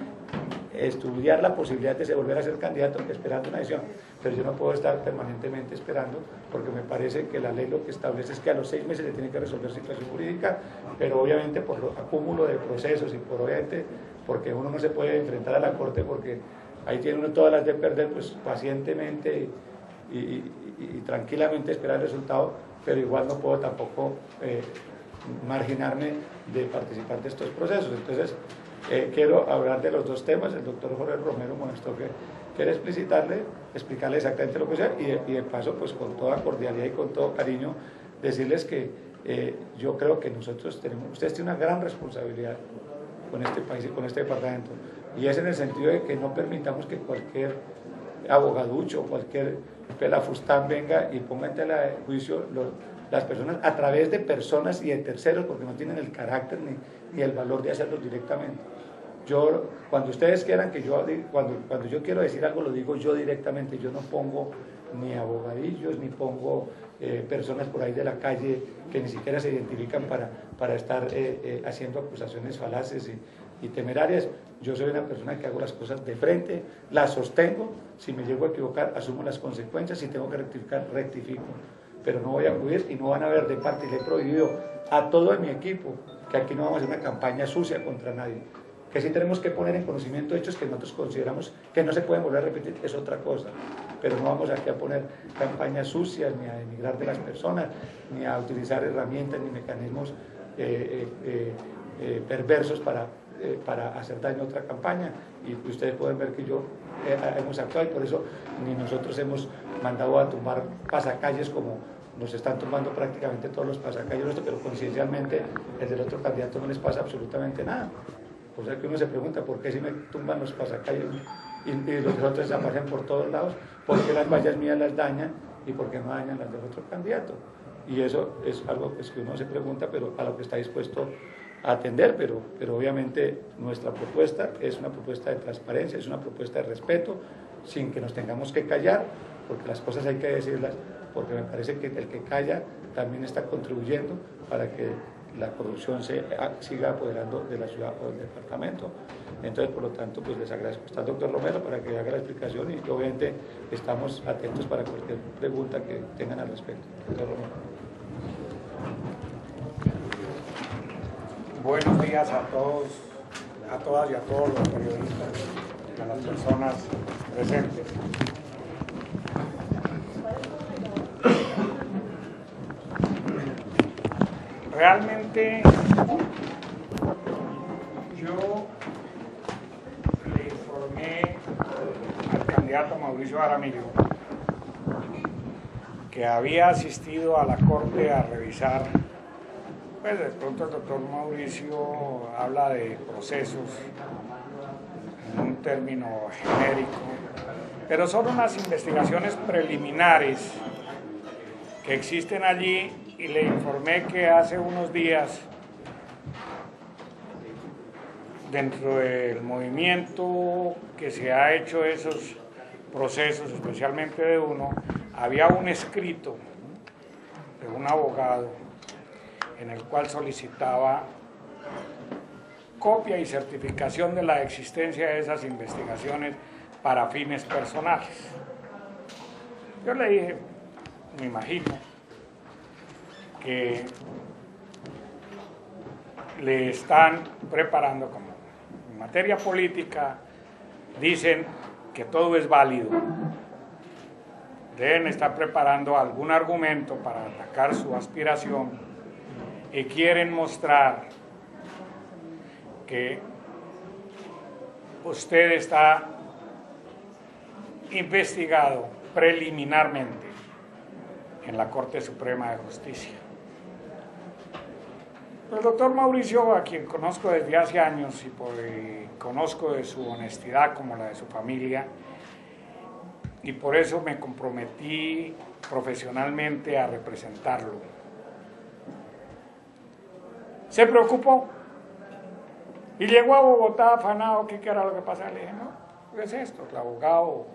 estudiar la posibilidad de volver a ser candidato esperando una decisión, pero yo no puedo estar permanentemente esperando, porque me parece que la ley lo que establece es que a los 6 meses se tiene que resolver situación jurídica, pero obviamente por lo acúmulo de procesos y obviamente porque uno no se puede enfrentar a la corte, porque ahí tiene uno todas las de perder, pues pacientemente y tranquilamente esperar el resultado, pero igual no puedo tampoco marginarme de participar de estos procesos. Entonces quiero hablar de los dos temas. El doctor Jorge Romero mostró que quiere explicarle exactamente lo que sea, y de paso, pues con toda cordialidad y con todo cariño, decirles que yo creo que ustedes tienen una gran responsabilidad con este país y con este departamento, y es en el sentido de que no permitamos que cualquier abogaducho, cualquier pelafustán venga y ponga en tela de juicio las personas a través de personas y de terceros, porque no tienen el carácter ni el valor de hacerlo directamente. Cuando ustedes quieran que cuando yo quiero decir algo, lo digo yo directamente. Yo no pongo ni abogadillos, ni pongo personas por ahí de la calle que ni siquiera se identifican para estar haciendo acusaciones falaces y temerarias. Yo soy una persona que hago las cosas de frente, las sostengo. Si me llego a equivocar, asumo las consecuencias. Si tengo que rectificar, rectifico, pero no voy a acudir, y no van a ver de parte, y le he prohibido a todo mi equipo que aquí no vamos a hacer una campaña sucia contra nadie, que sí tenemos que poner en conocimiento hechos que nosotros consideramos que no se pueden volver a repetir, es otra cosa, pero no vamos aquí a poner campañas sucias, ni a denigrar de las personas, ni a utilizar herramientas ni mecanismos perversos para hacer daño a otra campaña. Y ustedes pueden ver que hemos actuado, y por eso ni nosotros hemos mandado a tumbar pasacalles como nos están tumbando prácticamente todos los pasacalles, pero coincidencialmente el del otro candidato no les pasa absolutamente nada. O sea que uno se pregunta, ¿por qué si me tumban los pasacalles y los otros desaparecen por todos lados? ¿Por qué las vallas mías las dañan y por qué no dañan las del otro candidato? Y eso es algo pues, que uno se pregunta, pero a lo que está dispuesto a atender, pero obviamente nuestra propuesta es una propuesta de transparencia, es una propuesta de respeto, sin que nos tengamos que callar, porque las cosas hay que decirlas, porque me parece que el que calla también está contribuyendo para que la corrupción siga apoderando de la ciudad o del departamento. Entonces, por lo tanto, pues les agradezco. Está el doctor Romero para que haga la explicación, y obviamente estamos atentos para cualquier pregunta que tengan al respecto. Doctor Romero. Buenos días a todos, a todas y a todos los periodistas, a las personas presentes. Realmente yo le informé al candidato Mauricio Jaramillo que había asistido a la Corte a revisar, pues de pronto el doctor Mauricio habla de procesos en un término genérico, pero son unas investigaciones preliminares que existen allí, y le informé que hace unos días, dentro del movimiento que se ha hecho esos procesos, especialmente de uno, había un escrito de un abogado en el cual solicitaba copia y certificación de la existencia de esas investigaciones para fines personales. Yo le dije, me imagino que le están preparando, como en materia política dicen que todo es válido, deben estar preparando algún argumento para atacar su aspiración, y quieren mostrar que usted está investigado preliminarmente en la Corte Suprema de Justicia. El doctor Mauricio, a quien conozco desde hace años y conozco de su honestidad como la de su familia, y por eso me comprometí profesionalmente a representarlo, se preocupó y llegó a Bogotá afanado. ¿Qué era lo que pasaba? Le dije, no, ¿qué es esto? El abogado,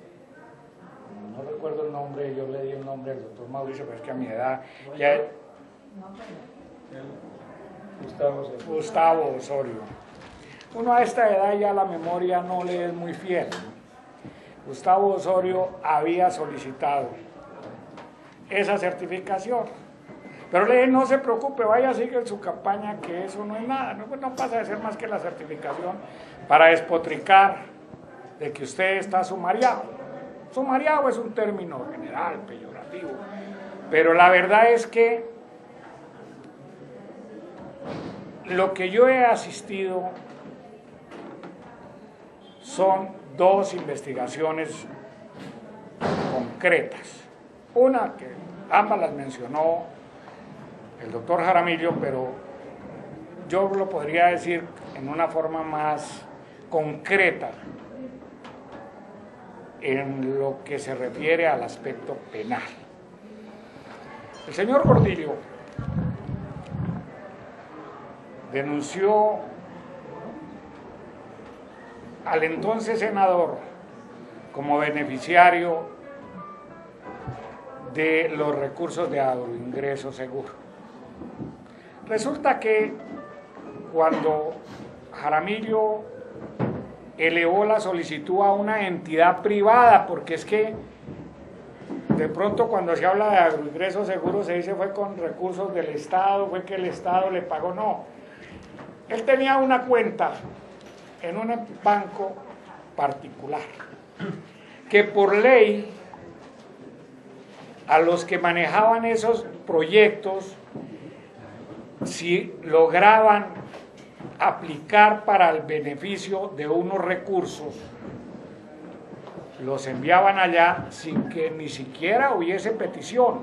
no recuerdo el nombre, yo le di el nombre al doctor Mauricio, pero es que a mi edad ya... Gustavo Osorio. uno a esta edad ya la memoria no le es muy fiel. Gustavo Osorio había solicitado esa certificación, pero le dije, no se preocupe, vaya a seguir su campaña, que eso no es nada, no pasa de ser más que la certificación para despotricar de que usted está sumariado. Sumariado es un término general, peyorativo, pero la verdad es que lo que yo he asistido son dos investigaciones concretas. Una que ambas las mencionó el doctor Jaramillo, pero yo lo podría decir en una forma más concreta en lo que se refiere al aspecto penal. El señor Gordillo denunció al entonces senador como beneficiario de los recursos de agroingreso seguro. Resulta que cuando Jaramillo elevó la solicitud a una entidad privada, porque es que de pronto cuando se habla de agroingreso seguro se dice fue con recursos del Estado, fue que el Estado le pagó, no. Él tenía una cuenta en un banco particular, que por ley a los que manejaban esos proyectos, si lograban aplicar para el beneficio de unos recursos, los enviaban allá sin que ni siquiera hubiese petición.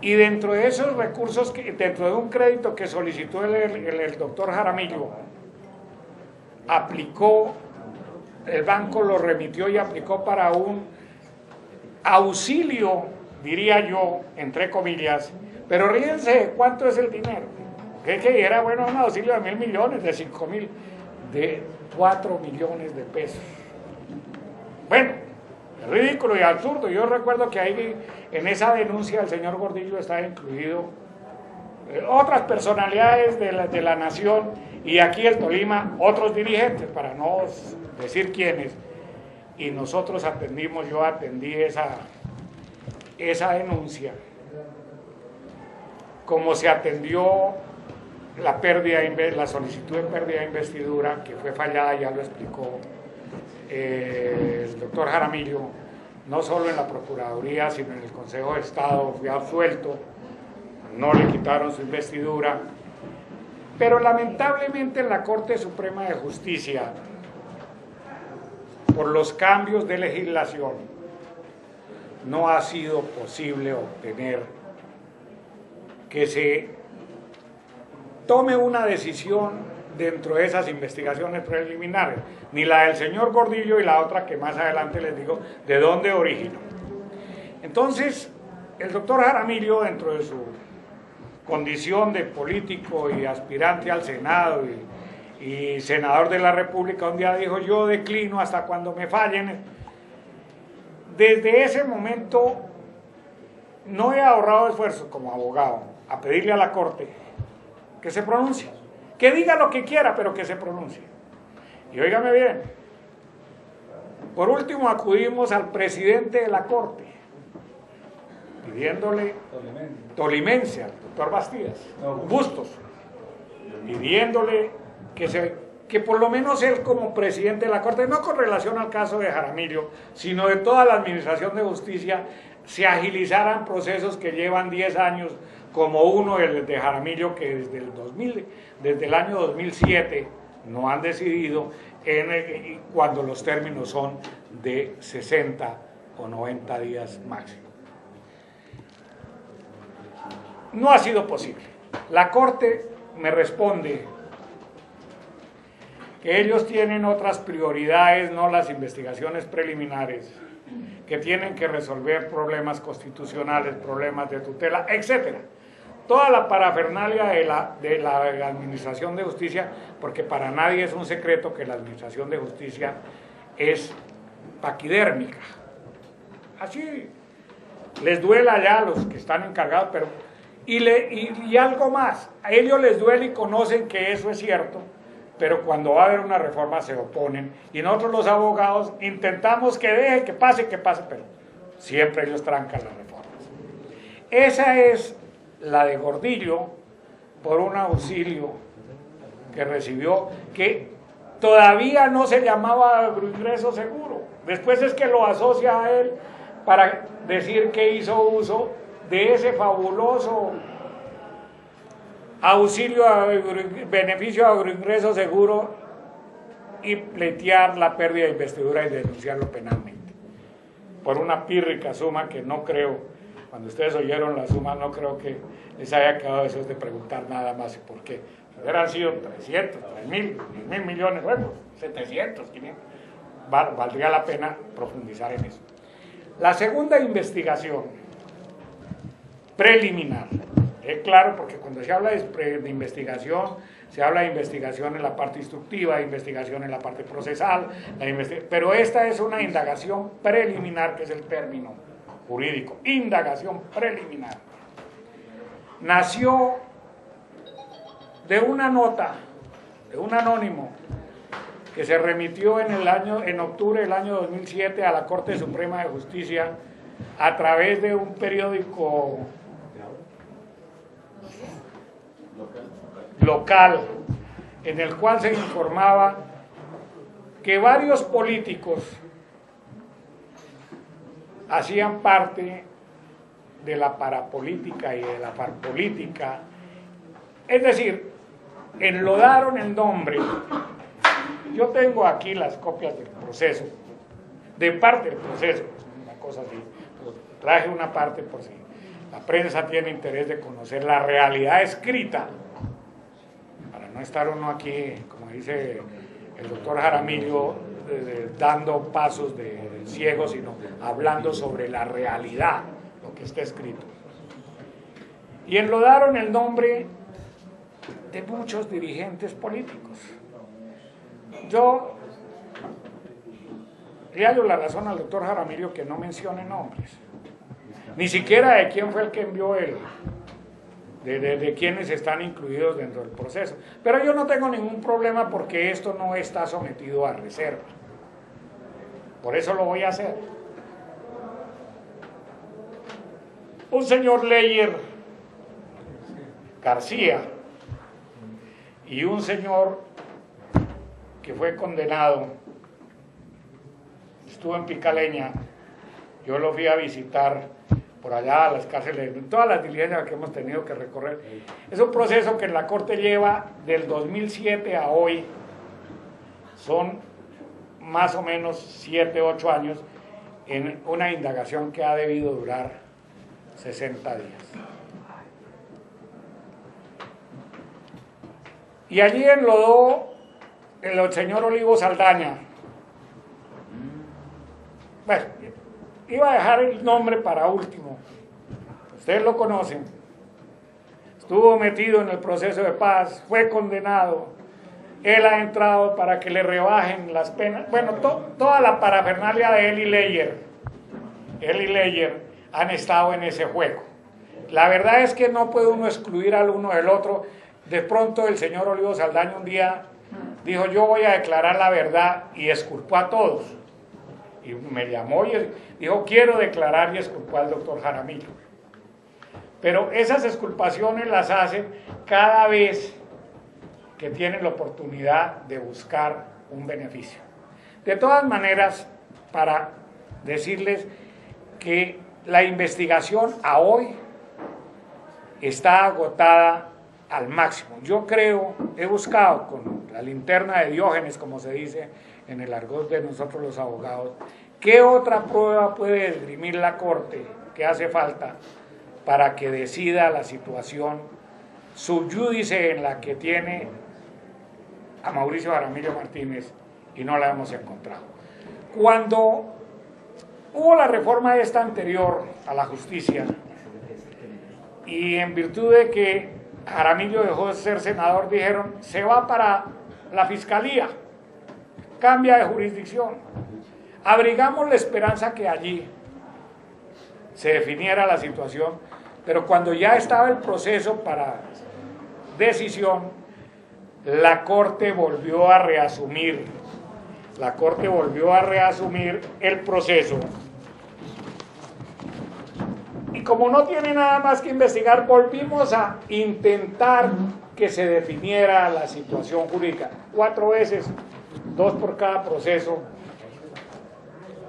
Y dentro de esos recursos, dentro de un crédito que solicitó el doctor Jaramillo, aplicó, el banco lo remitió y aplicó para un auxilio, diría yo, entre comillas, pero ríense, ¿cuánto es el dinero? Que era, bueno, un auxilio de 1.000 millones, de 5.000, de 4 millones de pesos. Bueno, es ridículo y absurdo. Yo recuerdo que ahí, en esa denuncia del señor Gordillo, estaba incluido otras personalidades de la nación, y aquí el Tolima, otros dirigentes, para no decir quiénes, y nosotros atendimos, yo atendí esa denuncia, como se atendió la solicitud de pérdida de investidura, que fue fallada, ya lo explicó el doctor Jaramillo, no solo en la Procuraduría, sino en el Consejo de Estado, fue absuelto, no le quitaron su investidura, pero lamentablemente en la Corte Suprema de Justicia, por los cambios de legislación, no ha sido posible obtener que se tome una decisión dentro de esas investigaciones preliminares, ni la del señor Gordillo y la otra que más adelante les digo de dónde originó. Entonces, el doctor Jaramillo, dentro de su condición de político y aspirante al Senado y senador de la República, un día dijo: yo declino hasta cuando me fallen. Desde ese momento no he ahorrado esfuerzos como abogado a pedirle a la Corte que se pronuncie, que diga lo que quiera, pero que se pronuncie. Y óigame bien, por último acudimos al presidente de la Corte, pidiéndole, tolimense, al doctor Bastidas, Bustos, pidiéndole que por lo menos él, como presidente de la Corte, no con relación al caso de Jaramillo, sino de toda la administración de justicia, se agilizaran procesos que llevan 10 años, como uno el de Jaramillo, que desde el año 2007 no han decidido cuando los términos son de 60 o 90 días máximo. No ha sido posible. La Corte me responde que ellos tienen otras prioridades, no las investigaciones preliminares, que tienen que resolver problemas constitucionales, problemas de tutela, etcétera. Toda la parafernalia de la Administración de Justicia, porque para nadie es un secreto que la Administración de Justicia es paquidérmica. Así les duela ya a los que están encargados, pero Y algo más, a ellos les duele y conocen que eso es cierto, pero cuando va a haber una reforma se oponen, y nosotros los abogados intentamos que deje, que pase, pero siempre ellos trancan las reformas. Esa es la de Gordillo por un auxilio que recibió, que todavía no se llamaba agroingreso seguro. Después es que lo asocia a él para decir que hizo uso de ese fabuloso auxilio, beneficio de agroingreso seguro, y pleitear la pérdida de investidura y denunciarlo penalmente por una pírrica suma que no creo, cuando ustedes oyeron la suma, no creo que les haya quedado eso de preguntar nada más por qué. Hubieran sido 300, 3.000 millones, bueno, 700, 500. Valdría la pena profundizar en eso. La segunda investigación preliminar, claro, porque cuando se habla de investigación, se habla de investigación en la parte instructiva, de investigación en la parte procesal, pero esta es una indagación preliminar, que es el término jurídico, indagación preliminar. Nació de una nota, de un anónimo, que se remitió en octubre del año 2007 a la Corte Suprema de Justicia a través de un periódico local, en el cual se informaba que varios políticos hacían parte de la parapolítica y de la farpolítica, es decir, enlodaron el nombre. Yo tengo aquí las copias del proceso, de parte del proceso, una cosa así, traje una parte por si la prensa tiene interés de conocer la realidad escrita, para no estar uno aquí, como dice el doctor Jaramillo, dando pasos de ciego, sino hablando sobre la realidad, lo que está escrito. Y enlodaron el nombre de muchos dirigentes políticos. Yo le hallo la razón al doctor Jaramillo que no mencione nombres, ni siquiera de quién fue el que envió él, de quienes están incluidos dentro del proceso. Pero yo no tengo ningún problema porque esto no está sometido a reserva. Por eso lo voy a hacer. Un señor Leyer García y un señor que fue condenado, estuvo en Picaleña, yo lo fui a visitar por allá a las cárceles, todas las diligencias que hemos tenido que recorrer. Es un proceso que en la Corte lleva del 2007 a hoy, son más o menos 7, 8 años, en una indagación que ha debido durar 60 días. Y allí enlodó el señor Olivo Saldaña. Bueno, iba a dejar el nombre para último. Ustedes lo conocen. Estuvo metido en el proceso de paz, fue condenado. Él ha entrado para que le rebajen las penas. Bueno, toda la parafernalia de él y Leyer han estado en ese juego. La verdad es que no puede uno excluir al uno del otro. De pronto el señor Olivo Saldaña un día dijo: yo voy a declarar la verdad, y exculpó a todos. Y me llamó y dijo: quiero declarar, y exculpó al doctor Jaramillo. Pero esas exculpaciones las hacen cada vez que tienen la oportunidad de buscar un beneficio. De todas maneras, para decirles que la investigación a hoy está agotada al máximo. Yo creo, he buscado con la linterna de Diógenes, como se dice en el argot de nosotros los abogados, qué otra prueba puede esgrimir la Corte que hace falta para que decida la situación sub iudice en la que tiene a Mauricio Jaramillo Martínez, y no la hemos encontrado. Cuando hubo la reforma esta anterior a la justicia, y en virtud de que Jaramillo dejó de ser senador, dijeron: se va para la fiscalía, cambia de jurisdicción. Abrigamos la esperanza que allí se definiera la situación, Pero cuando ya estaba el proceso para decisión, la Corte volvió a reasumir el proceso. Y como no tiene nada más que investigar, volvimos a intentar que se definiera la situación jurídica. 4 veces, 2 por cada proceso.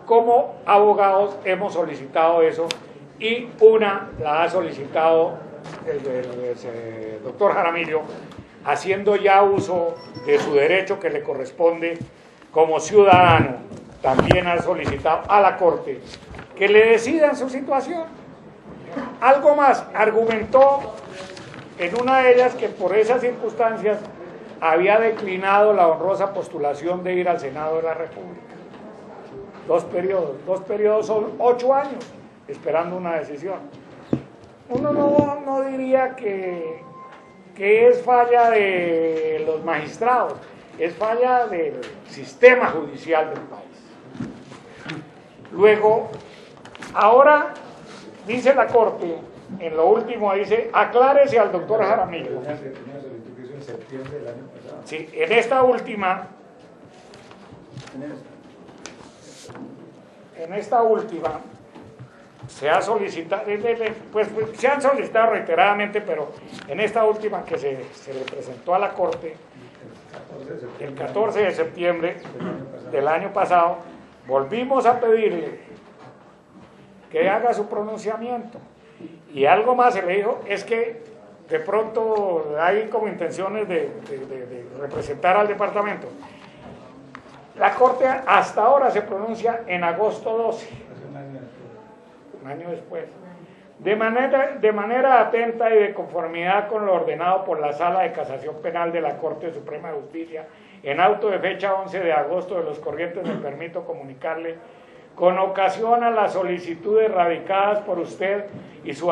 Como abogados hemos solicitado eso y una la ha solicitado el doctor Jaramillo, haciendo ya uso de su derecho que le corresponde como ciudadano. También ha solicitado a la Corte que le decidan su situación. Algo más, argumentó en una de ellas que por esas circunstancias había declinado la honrosa postulación de ir al Senado de la República. 2 periodos son 8 años esperando una decisión. Uno no diría que es falla de los magistrados, es falla del sistema judicial del país. Luego, ahora dice la Corte, en lo último dice, aclárese al doctor Jaramillo. Sí, en esta última se ha solicitado, pues se han solicitado reiteradamente, pero en esta última que se le presentó a la Corte el 14 de septiembre del año pasado, volvimos a pedirle que haga su pronunciamiento. Y algo más se le dijo, es que de pronto hay como intenciones de representar al departamento. La Corte hasta ahora se pronuncia en agosto 12, un año después, de manera atenta y de conformidad con lo ordenado por la Sala de Casación Penal de la Corte Suprema de Justicia, en auto de fecha 11 de agosto de los corrientes, me permito comunicarle, con ocasión a las solicitudes radicadas por usted y su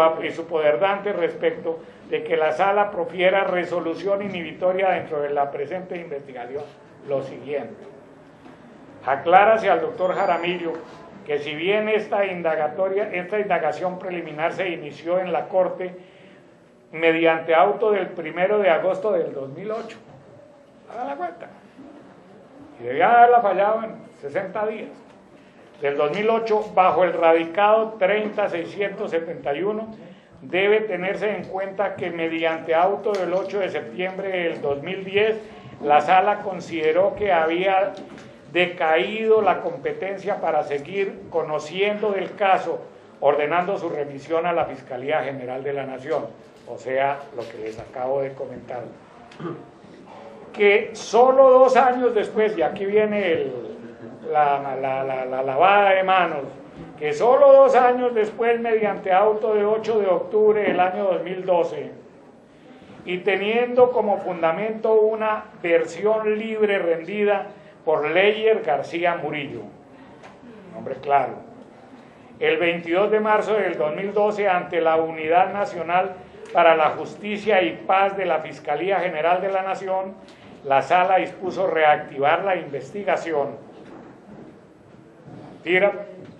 poderdante respecto de que la Sala profiera resolución inhibitoria dentro de la presente investigación, lo siguiente. Aclárase al doctor Jaramillo que si bien esta indagación preliminar se inició en la Corte mediante auto del 1 de agosto del 2008, haga la cuenta, y debía haberla fallado en 60 días, del 2008, bajo el radicado 30671, debe tenerse en cuenta que mediante auto del 8 de septiembre del 2010, la Sala consideró que había decaído la competencia para seguir conociendo del caso, ordenando su remisión a la Fiscalía General de la Nación, o sea, lo que les acabo de comentar. Que solo 2 años después, y aquí viene la lavada de manos, que solo 2 años después, mediante auto de 8 de octubre del año 2012, y teniendo como fundamento una versión libre rendida por Leyer García Murillo, nombre claro, el 22 de marzo del 2012, ante la Unidad Nacional para la Justicia y Paz de la Fiscalía General de la Nación, la Sala dispuso reactivar la investigación.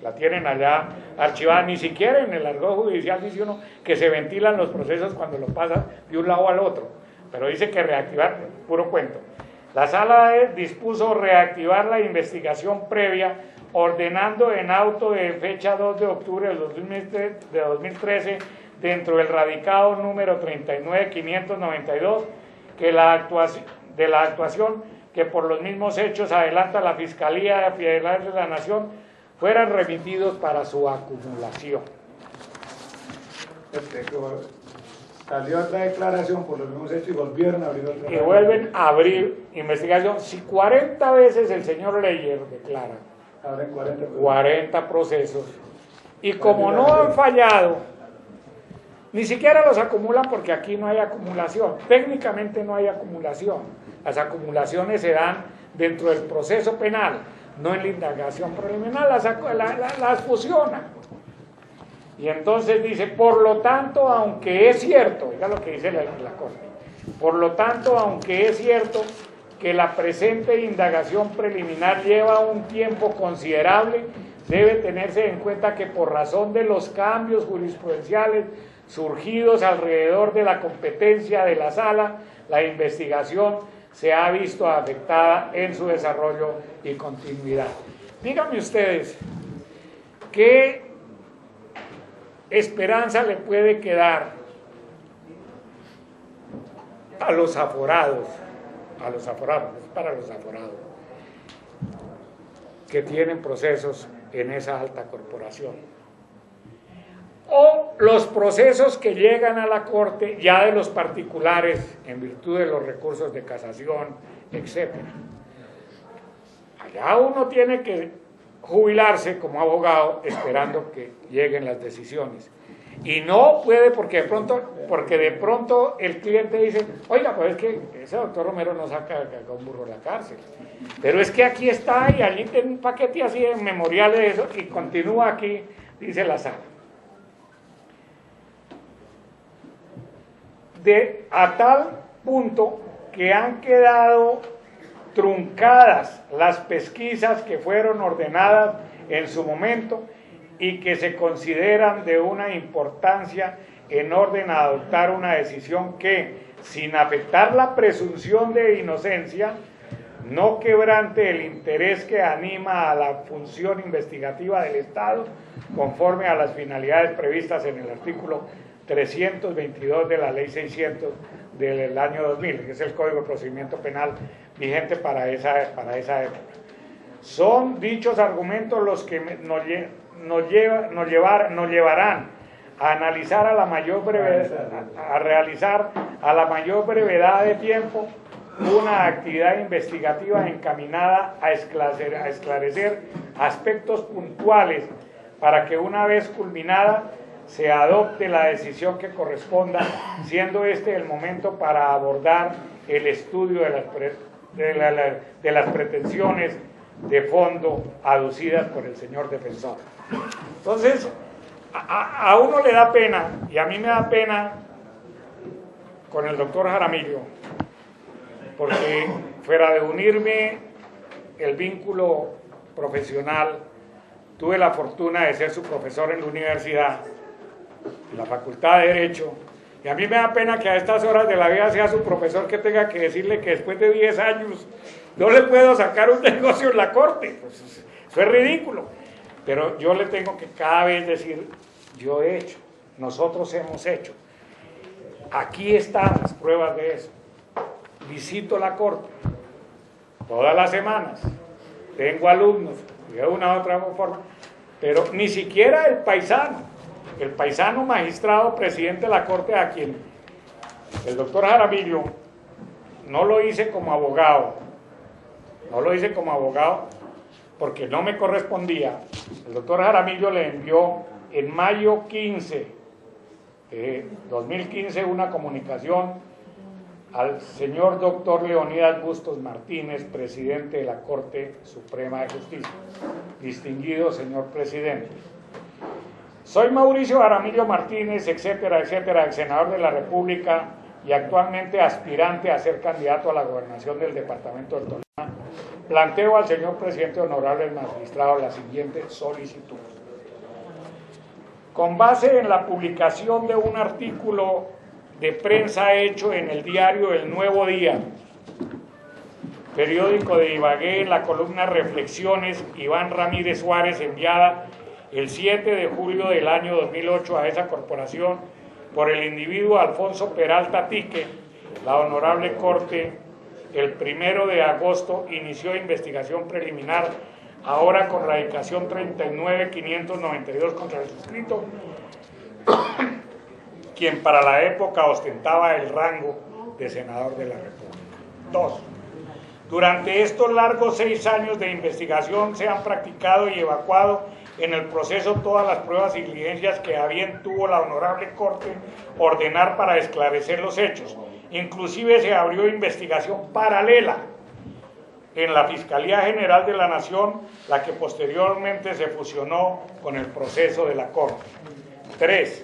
La tienen allá archivada, ni siquiera en el argot judicial dice uno que se ventilan los procesos cuando lo pasa de un lado al otro, pero dice que reactivar, puro cuento. La Sala dispuso reactivar la investigación previa, ordenando en auto de fecha 2 de octubre de 2013, dentro del radicado número 39592, que la actuación que por los mismos hechos adelanta la Fiscalía Federal de la Nación fueran remitidos para su acumulación. Salió otra declaración por los mismos hechos y volvieron a abrir otra. Y vuelven a abrir investigación. Si 40 veces el señor Leyer declara, abren 40 procesos, y como no han fallado, ni siquiera los acumulan porque aquí no hay acumulación. Técnicamente no hay acumulación. Las acumulaciones se dan dentro del proceso penal, no en la indagación preliminar, las fusionan. Y entonces dice, por lo tanto, aunque es cierto, oiga lo que dice la Corte, por lo tanto, aunque es cierto que la presente indagación preliminar lleva un tiempo considerable, debe tenerse en cuenta que por razón de los cambios jurisprudenciales surgidos alrededor de la competencia de la sala, la investigación se ha visto afectada en su desarrollo y continuidad. Díganme ustedes, ¿qué esperanza le puede quedar a los aforados, para los aforados, que tienen procesos en esa alta corporación? O los procesos que llegan a la Corte ya de los particulares en virtud de los recursos de casación, etc. Allá uno tiene que jubilarse como abogado esperando que lleguen las decisiones. Y no puede porque de pronto el cliente dice, oiga, pues es que ese doctor Romero no saca a un burro de la cárcel. Pero es que aquí está y allí tiene un paquete así de memorial de eso y continúa aquí, dice la sala. A tal punto que han quedado truncadas las pesquisas que fueron ordenadas en su momento y que se consideran de una importancia en orden a adoptar una decisión que, sin afectar la presunción de inocencia, no quebrante el interés que anima a la función investigativa del Estado conforme a las finalidades previstas en el artículo 322 de la Ley 600 del año 2000, que es el Código de Procedimiento Penal vigente para esa época. Son dichos argumentos los que nos llevarán a analizar a realizar a la mayor brevedad de tiempo una actividad investigativa encaminada a esclarecer aspectos puntuales para que una vez culminada se adopte la decisión que corresponda, siendo este el momento para abordar el estudio de las pretensiones de fondo aducidas por el señor defensor. Entonces, a uno le da pena, y a mí me da pena con el doctor Jaramillo, porque fuera de unirme el vínculo profesional, tuve la fortuna de ser su profesor en la universidad, en la Facultad de Derecho, y a mí me da pena que a estas horas de la vida sea su profesor que tenga que decirle que después de 10 años no le puedo sacar un negocio en la corte. Pues eso es ridículo. Pero yo le tengo que cada vez decir, yo he hecho, nosotros hemos hecho. Aquí están las pruebas de eso. Visito la corte todas las semanas, tengo alumnos de una u otra forma, pero ni siquiera el paisano magistrado presidente de la corte, a quien el doctor Jaramillo no lo hice como abogado, porque no me correspondía. El doctor Jaramillo le envió en mayo 15 de 2015 una comunicación al señor doctor Leonidas Bustos Martínez, presidente de la Corte Suprema de Justicia. Distinguido señor presidente, soy Mauricio Jaramillo Martínez, etcétera, ex senador de la República y actualmente aspirante a ser candidato a la gobernación del departamento del Tolima. Planteo al señor presidente honorable magistrado la siguiente solicitud. Con base en la publicación de un artículo de prensa hecho en el diario El Nuevo Día, periódico de Ibagué, en la columna Reflexiones Iván Ramírez Suárez, enviada el 7 de julio del año 2008 a esa corporación por el individuo Alfonso Peralta Tique, la Honorable Corte el 1 de agosto inició investigación preliminar, ahora con radicación 39.592 contra el suscrito, quien para la época ostentaba el rango de senador de la República. 2. Durante estos largos 6 años de investigación se han practicado y evacuado en el proceso todas las pruebas y diligencias que a bien tuvo la Honorable Corte ordenar para esclarecer los hechos. Inclusive se abrió investigación paralela en la Fiscalía General de la Nación, la que posteriormente se fusionó con el proceso de la Corte. 3.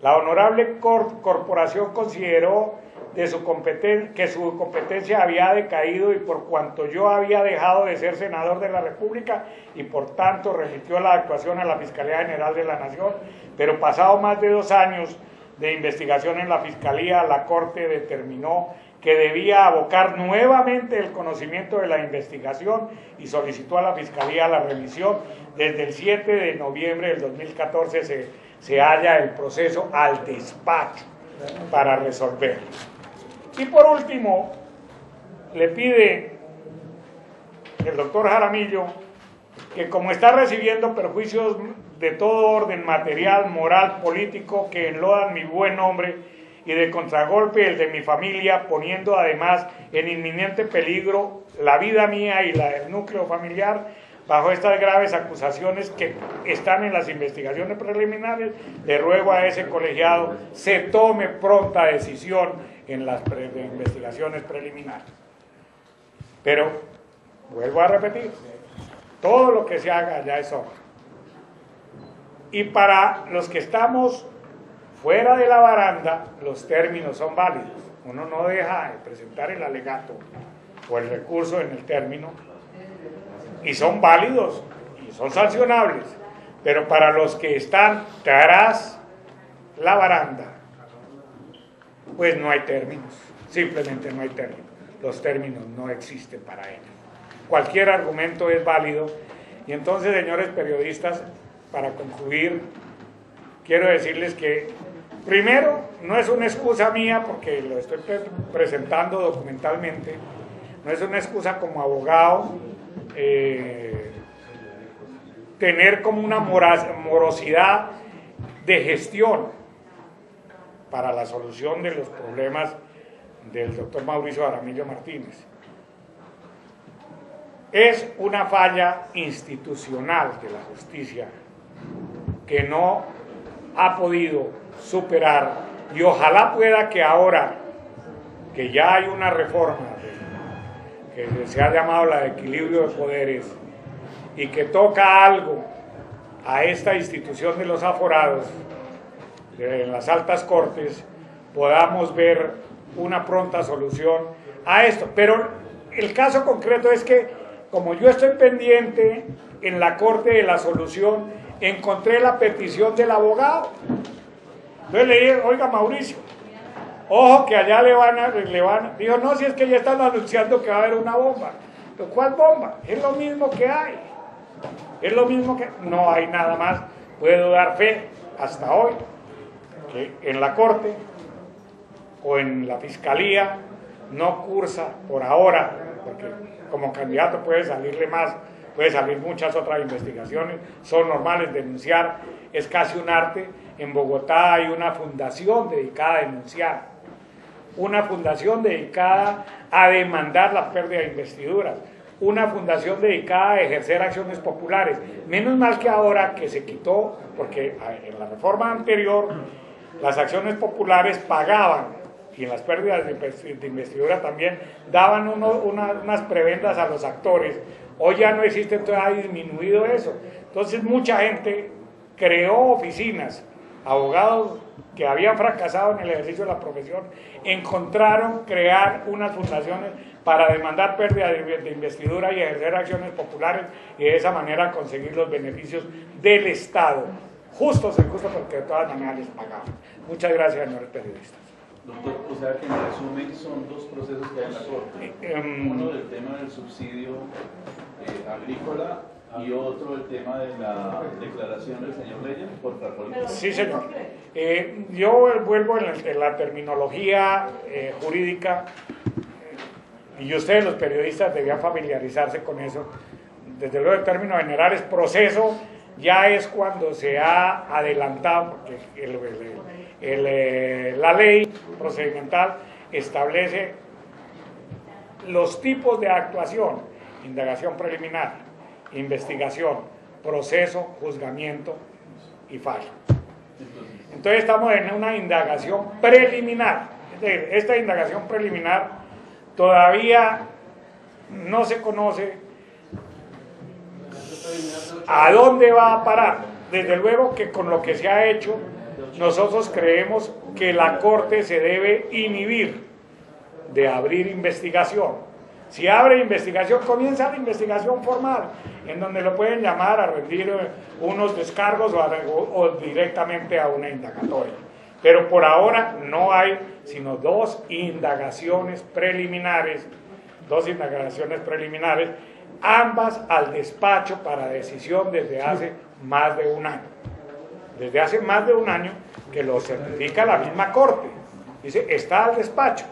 La Honorable Corporación consideró que su competencia había decaído y por cuanto yo había dejado de ser senador de la República y por tanto remitió la actuación a la Fiscalía General de la Nación, pero pasado más de 2 años de investigación en la Fiscalía, la Corte determinó que debía abocar nuevamente el conocimiento de la investigación y solicitó a la Fiscalía la revisión. Desde el 7 de noviembre del 2014 se halla el proceso al despacho para resolver. Y por último, le pide el doctor Jaramillo que, como está recibiendo perjuicios de todo orden material, moral, político, que enlodan mi buen nombre y de contragolpe el de mi familia, poniendo además en inminente peligro la vida mía y la del núcleo familiar, bajo estas graves acusaciones que están en las investigaciones preliminares, le ruego a ese colegiado se tome pronta decisión en las investigaciones preliminares. Pero, vuelvo a repetir, todo lo que se haga ya es obra. Y para los que estamos fuera de la baranda, los términos son válidos. Uno no deja de presentar el alegato o el recurso en el término, y son válidos y son sancionables. Pero para los que están tras la baranda, pues no hay términos, simplemente no hay términos. Los términos no existen para ellos. Cualquier argumento es válido. Y entonces, señores periodistas, para concluir, quiero decirles que, primero, no es una excusa mía, porque lo estoy presentando documentalmente, no es una excusa como abogado tener como una morosidad de gestión para la solución de los problemas del doctor Mauricio Jaramillo Martínez. Es una falla institucional de la justicia que no ha podido superar, y ojalá pueda que ahora que ya hay una reforma que se ha llamado la de equilibrio de poderes y que toca algo a esta institución de los aforados en las altas cortes, podamos ver una pronta solución a esto. Pero el caso concreto es que, como yo estoy pendiente en la corte de la solución, encontré la petición del abogado. Entonces le dije, oiga Mauricio, ojo que allá le van, dijo, no, si es que ya están anunciando que va a haber una bomba. ¿Pero cuál bomba? Es lo mismo que hay. Es lo mismo que, no hay nada más. Puedo dar fe hasta hoy que en la corte o en la fiscalía no cursa por ahora, porque como candidato puede salirle más, puede salir muchas otras investigaciones, son normales. Denunciar es casi un arte. En Bogotá hay una fundación dedicada a denunciar, una fundación dedicada a demandar la pérdida de investiduras, una fundación dedicada a ejercer acciones populares. Menos mal que ahora que se quitó, porque en la reforma anterior las acciones populares pagaban, y en las pérdidas de investidura también daban unas prebendas a los actores. Hoy ya no existe, entonces ha disminuido eso. Entonces mucha gente creó oficinas, abogados que habían fracasado en el ejercicio de la profesión, encontraron crear unas fundaciones para demandar pérdida de investidura y ejercer acciones populares, y de esa manera conseguir los beneficios del Estado, justos e injustos, porque de todas maneras les pagaban. Muchas gracias, señores periodistas. Doctor, o sea que en resumen son dos procesos que hay en la Corte. Uno del tema del subsidio agrícola y otro el tema de la declaración del señor Leyes por política. Sí, señor. Yo vuelvo en la terminología jurídica, y ustedes los periodistas debían familiarizarse con eso. Desde luego, en términos generales, proceso ya es cuando se ha adelantado, porque la ley procedimental establece los tipos de actuación: indagación preliminar, investigación, proceso, juzgamiento y fallo. Entonces estamos en una indagación preliminar. Esta indagación preliminar todavía no se conoce a dónde va a parar. Desde luego que con lo que se ha hecho, nosotros creemos que la Corte se debe inhibir de abrir investigación. Si abre investigación, comienza la investigación formal, en donde lo pueden llamar a rendir unos descargos o directamente a una indagatoria. Pero por ahora no hay sino dos indagaciones preliminares, ambas al despacho para decisión desde hace más de un año. Desde hace más de un año que lo certifica la misma Corte. Dice, está al despacho.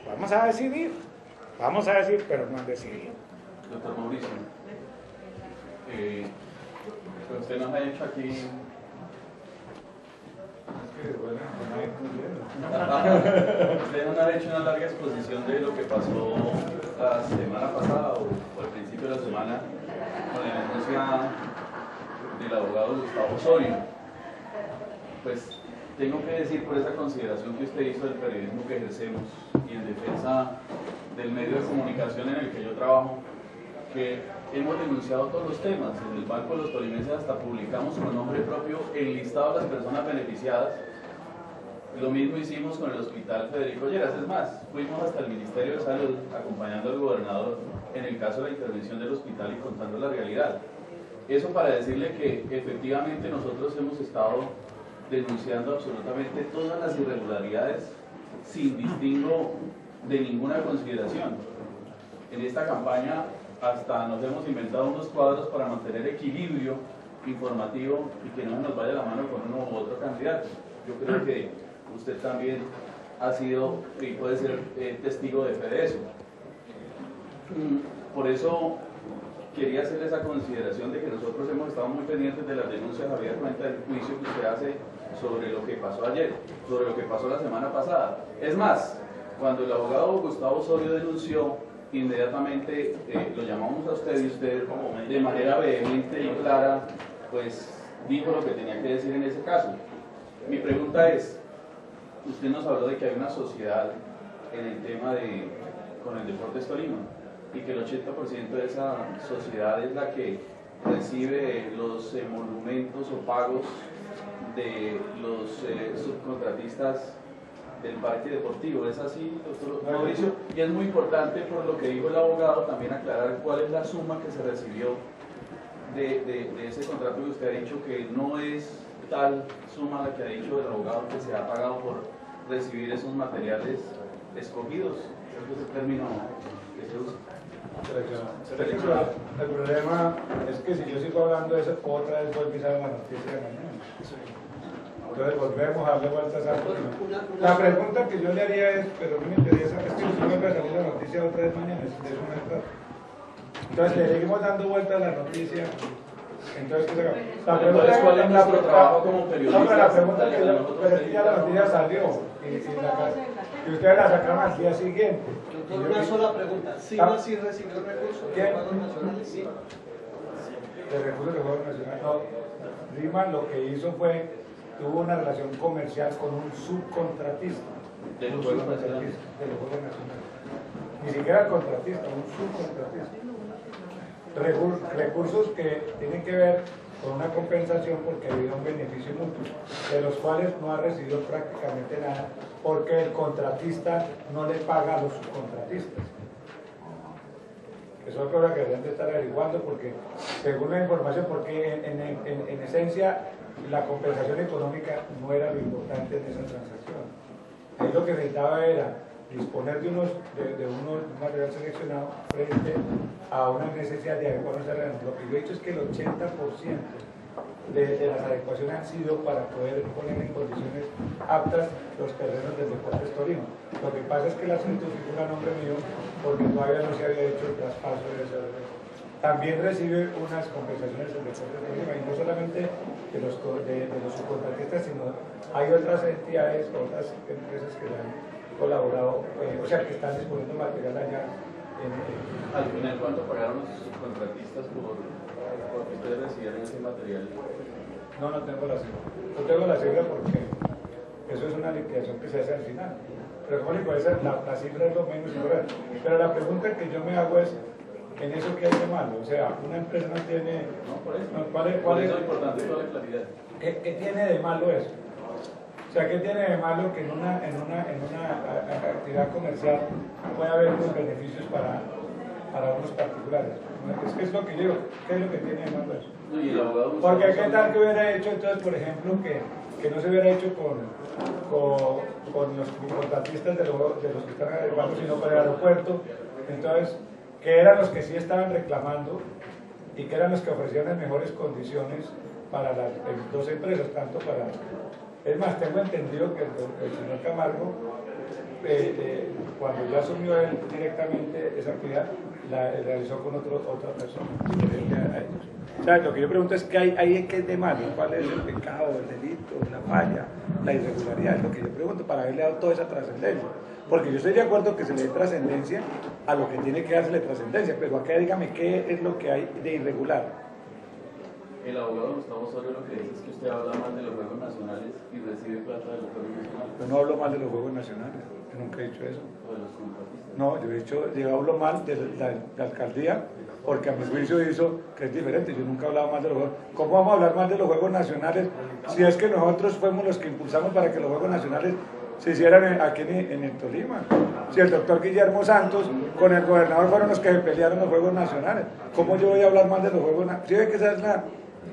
Vamos a decidir, pero no han decidido. Doctor Mauricio, usted nos ha hecho aquí... Usted nos ha hecho una larga exposición de lo que pasó la semana pasada o al principio de la semana con la denuncia del abogado Gustavo Osorio. Pues tengo que decir por esa consideración que usted hizo del periodismo que ejercemos y en defensa del medio de comunicación en el que yo trabajo, que hemos denunciado todos los temas. En el Banco de los Tolimenses hasta publicamos con nombre propio el listado de las personas beneficiadas. Lo mismo hicimos con el Hospital Federico Lleras. Es más, fuimos hasta el Ministerio de Salud acompañando al gobernador en el caso de la intervención del hospital y contando la realidad. Eso para decirle que efectivamente nosotros hemos estado denunciando absolutamente todas las irregularidades sin distingo de ninguna consideración. En esta campaña hasta nos hemos inventado unos cuadros para mantener equilibrio informativo y que no se nos vaya la mano con uno u otro candidato. Yo creo que usted también ha sido y puede ser testigo de fe de eso. Por eso quería hacer esa consideración de que nosotros hemos estado muy pendientes de las denuncias, había cuenta del juicio que usted hace sobre lo que pasó ayer, sobre lo que pasó la semana pasada. Es más, cuando el abogado Gustavo Osorio denunció, inmediatamente lo llamamos a usted y usted de manera vehemente y clara pues dijo lo que tenía que decir en ese caso. Mi pregunta es, usted nos habló de que hay una sociedad en el tema con el Deportes Tolima y que el 80% de esa sociedad es la que recibe los emolumentos o pagos de los subcontratistas del parque deportivo. ¿Es así, doctor Mauricio? Y es muy importante, por lo que dijo el abogado, también aclarar cuál es la suma que se recibió de ese contrato que usted ha dicho, que no es tal suma la que ha dicho el abogado que se ha pagado por recibir esos materiales escogidos. Ese es el término que se usa. El problema es que si yo sigo hablando de eso, otra vez voy a pisar la noticia de mañana. Entonces volvemos a darle vueltas al tema. La pregunta que yo le haría es, pero no me interesa, es que usted vuelve a salir la noticia otra vez mañana, es una verdad. Entonces le seguimos dando vueltas a la noticia. Entonces, la pregunta, ¿cuál es nuestro trabajo como periodistas? No, la pregunta que pero es que ya la noticia salió y ustedes la sacaron al día siguiente. Doctor, una sola pregunta. ¿Sí o sí recibió recursos de pagos nacionales? Sí. De recursos de Juegos Nacionales. No, Rima lo que hizo fue, tuvo una relación comercial con un subcontratista. De los Juegos Nacionales. Ni siquiera el contratista, un subcontratista. Recursos que tienen que ver con una compensación porque ha habido un beneficio mutuo, de los cuales no ha recibido prácticamente nada, porque el contratista no le paga a los subcontratistas. Eso es lo que deben de estar averiguando, porque según la información, porque en esencia la compensación económica no era lo importante en esa transacción. Ahí lo que necesitaba era disponer de un material seleccionado frente a una necesidad de adecuar los terrenos. Lo que yo he dicho es que el 80% de las adecuaciones han sido para poder poner en condiciones aptas los terrenos del Deportes Tolima. Lo que pasa es que la solicitud figura a nombre mío porque todavía no se había hecho el traspaso de ese terreno. También recibe unas compensaciones del Deportes Tolima, y no solamente de los subcontratistas, sino hay otras entidades, otras empresas que han colaborado, o sea, que están disponiendo material allá. Al final, ¿cuánto pagaron los subcontratistas por que ustedes recibieron ese material? No tengo la cifra. No tengo la cifra porque eso es una liquidación que se hace al final. Pero como digo, la cifra es lo menos importante. Pero la pregunta que yo me hago es, ¿en eso qué hay de malo? O sea, una empresa no tiene... No, por eso. ¿Cuál es es lo importante toda la claridad? ¿Qué tiene de malo eso? O sea, ¿qué tiene de malo que en una actividad comercial pueda haber unos beneficios para unos particulares? Es que es lo que yo digo, ¿qué es lo que tiene de malo eso? Y el abogado Porque qué tal que hubiera hecho entonces, por ejemplo, que que no se hubiera hecho con los contratistas de los que están adecuando, sino con el aeropuerto. Entonces, que eran los que sí estaban reclamando y que eran los que ofrecían las mejores condiciones para las dos empresas, tanto para... Es más, tengo entendido que el señor Camargo, cuando ya asumió él directamente esa actividad, la realizó con otra persona. O sea, lo que yo pregunto es, ¿qué hay que es de malo? ¿Cuál es el pecado, el delito, la falla, la irregularidad? Es lo que yo pregunto para haberle dado toda esa trascendencia. Porque yo estoy de acuerdo que se le dé trascendencia a lo que tiene que dársele trascendencia, pero acá dígame qué es lo que hay de irregular. El abogado Gustavo Osorio lo que dice es que usted habla mal de los juegos nacionales y recibe plata de los juegos nacionales. Yo no hablo mal de los juegos nacionales, yo nunca he dicho eso. O de los contratistas. No, yo hablo mal de la alcaldía, porque a mi juicio hizo que es diferente. Yo nunca he hablado mal de los juegos. ¿Cómo vamos a hablar mal de los juegos nacionales si es que nosotros fuimos los que impulsamos para que los juegos nacionales se hicieran aquí en el Tolima? Si el doctor Guillermo Santos con el gobernador fueron los que se pelearon los juegos nacionales, ¿cómo yo voy a hablar mal de los juegos nacionales? ¿Sí ve que esa es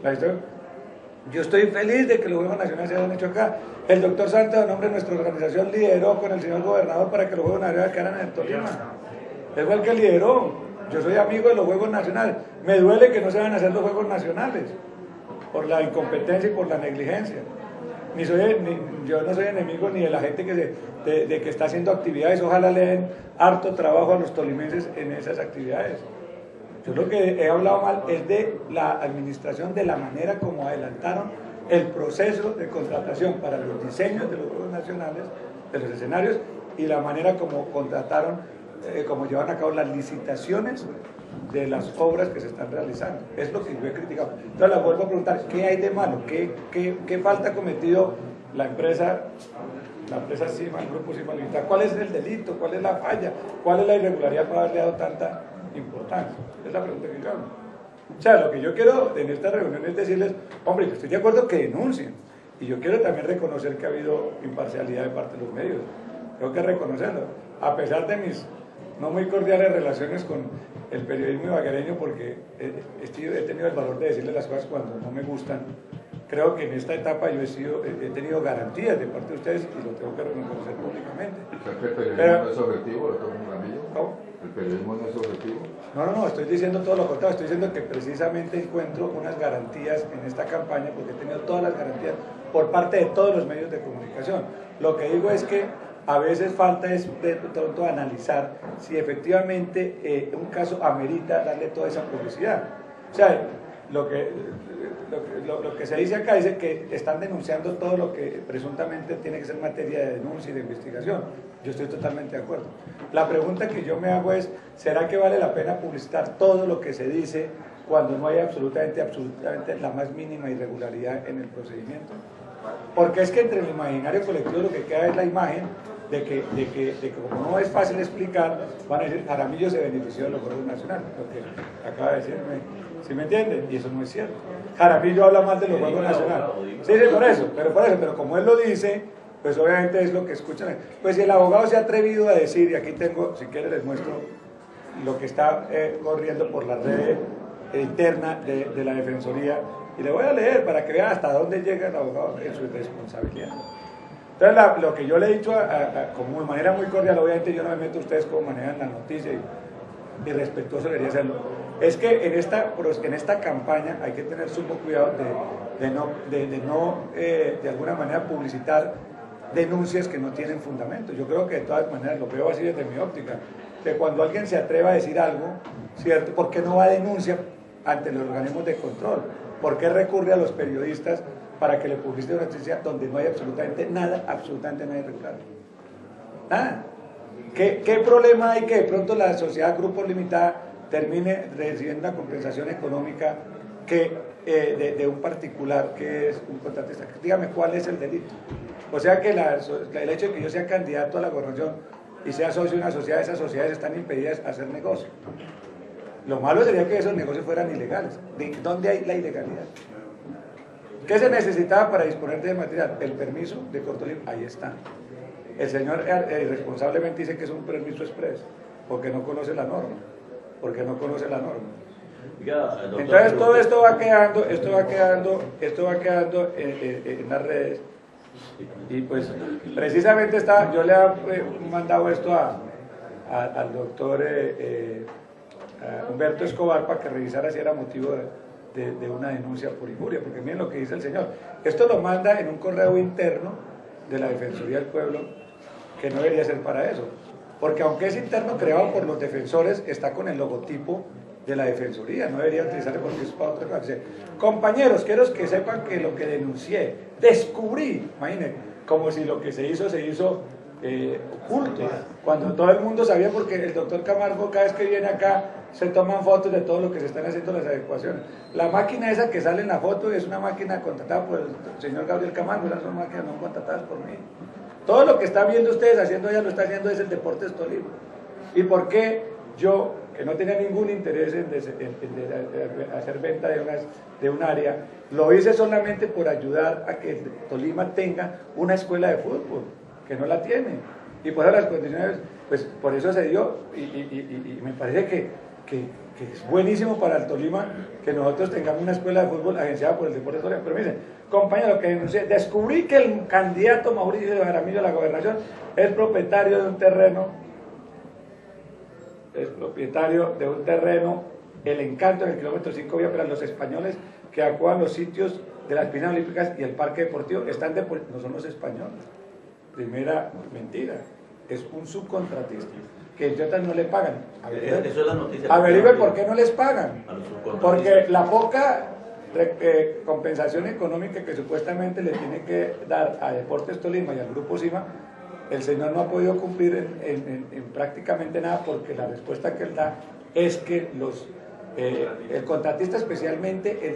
la historia? Yo estoy feliz de que los Juegos Nacionales se hayan hecho acá. El doctor Santos, en nombre de nuestra organización, lideró con el señor gobernador para que los Juegos Nacionales quedaran en el Tolima. Es el que lideró. Yo soy amigo de los Juegos Nacionales. Me duele que no se van a hacer los Juegos Nacionales por la incompetencia y por la negligencia. Yo no soy enemigo ni de la gente de que está haciendo actividades. Ojalá le den harto trabajo a los tolimenses en esas actividades. Yo lo que he hablado mal es de la administración, de la manera como adelantaron el proceso de contratación para los diseños de los Juegos Nacionales, de los escenarios, y la manera como contrataron, como llevan a cabo las licitaciones de las obras que se están realizando. Es lo que yo he criticado. Entonces la vuelvo a preguntar, ¿qué hay de malo? ¿Qué falta ha cometido la empresa CIMA, el grupo CIMA Limitada? ¿Cuál es el delito? ¿Cuál es la falla? ¿Cuál es la irregularidad para haberle dado tanta importancia? Es la pregunta que yo hago. O sea, lo que yo quiero en esta reunión es decirles, hombre, yo estoy de acuerdo que denuncien, y yo quiero también reconocer que ha habido imparcialidad de parte de los medios. Tengo que reconocerlo, a pesar de mis no muy cordiales relaciones con el periodismo ibaguereño, porque he tenido el valor de decirle las cosas cuando no me gustan. Creo que en esta etapa yo he tenido garantías de parte de ustedes y lo tengo que reconocer públicamente. ¿El periodismo no es objetivo, doctor Ramírez? ¿Cómo? ¿El periodismo no es objetivo? No, estoy diciendo todo lo contrario, estoy diciendo que precisamente encuentro unas garantías en esta campaña, porque he tenido todas las garantías por parte de todos los medios de comunicación. Lo que digo es que a veces falta es de pronto analizar si efectivamente un caso amerita darle toda esa publicidad. O sea, lo que se dice acá dice que están denunciando todo lo que presuntamente tiene que ser materia de denuncia y de investigación. Yo estoy totalmente de acuerdo. La pregunta que yo me hago es, ¿será que vale la pena publicitar todo lo que se dice cuando no hay absolutamente la más mínima irregularidad en el procedimiento? Porque es que entre el imaginario colectivo lo que queda es la imagen de que como no es fácil explicar, van a decir, Jaramillo se benefició de los Juegos Nacionales, lo que acaba de decirme, ¿sí me entienden? Y eso no es cierto. Jaramillo habla más de los Juegos Nacionales. Sí, por eso, pero como él lo dice, pues obviamente es lo que escuchan. Pues si el abogado se ha atrevido a decir, y aquí tengo, si quieren les muestro lo que está corriendo por la red interna de la Defensoría, y le voy a leer para que vean hasta dónde llega el abogado en su responsabilidad. Entonces, lo que yo le he dicho como de manera muy cordial, obviamente yo no me meto a ustedes cómo manejan la noticia y respetuoso debería serlo, es que en esta campaña hay que tener sumo cuidado de no de alguna manera publicitar denuncias que no tienen fundamento. Yo creo que de todas maneras, lo veo así desde mi óptica, que cuando alguien se atreva a decir algo, ¿cierto? ¿Por qué no va a denuncia ante los organismos de control? ¿Por qué recurre a los periodistas para que le publiciten una noticia donde no hay absolutamente nada irregular? Nada. ¿Qué problema hay que de pronto la sociedad Grupo Limitada termine recibiendo una compensación económica de un particular que es un contratista? Dígame cuál es el delito. O sea que el hecho de que yo sea candidato a la gobernación y sea socio de una sociedad, esas sociedades están impedidas a hacer negocio. Lo malo sería que esos negocios fueran ilegales. ¿Dónde hay la ilegalidad? ¿Qué se necesitaba para disponer de material? El permiso de Cortolima, ahí está. El señor irresponsablemente dice que es un permiso express, porque no conoce la norma. Entonces todo esto va quedando en las redes, Y pues precisamente yo le he mandado esto al doctor Humberto Escobar para que revisara si era motivo de una denuncia por injuria, porque miren lo que dice el señor. Esto lo manda en un correo interno de la Defensoría del Pueblo, que no debería ser para eso, porque aunque es interno creado por los defensores, está con el logotipo de la Defensoría, no debería utilizarlo porque es para otra cosa. Dice, compañeros, quiero que sepan que lo que denuncié, descubrí, imagínense, como si lo que se hizo oculto, cuando todo el mundo sabía, porque el doctor Camargo cada vez que viene acá se toman fotos de todo lo que se están haciendo las adecuaciones. La máquina esa que sale en la foto es una máquina contratada por el señor Gabriel Camargo, esas son máquinas no contratadas por mí. Todo lo que están viendo ustedes haciendo, ella lo está haciendo es el Deportes Tolima. ¿Y por qué yo, que no tenía ningún interés en hacer venta de un área, lo hice solamente por ayudar a que Tolima tenga una escuela de fútbol, que no la tiene? Y por eso las condiciones, pues por eso se dio, y me parece que es buenísimo para el Tolima que nosotros tengamos una escuela de fútbol agenciada por el Deportes Tolima. Pero miren, compañero, que denuncié, descubrí que el candidato Mauricio de Jaramillo a la gobernación es propietario de un terreno, El Encanto, en el kilómetro 5 vía para los españoles que acudan los sitios de las piscinas olímpicas y el parque deportivo, no son los españoles. Primera mentira, es un subcontratista, que ellos no le pagan. Eso es la noticia. Averigüe por qué no les pagan. Porque la poca compensación económica que supuestamente le tiene que dar a Deportes Tolima y al Grupo Cima, el señor no ha podido cumplir en prácticamente nada, porque la respuesta que él da es que el contratista, especialmente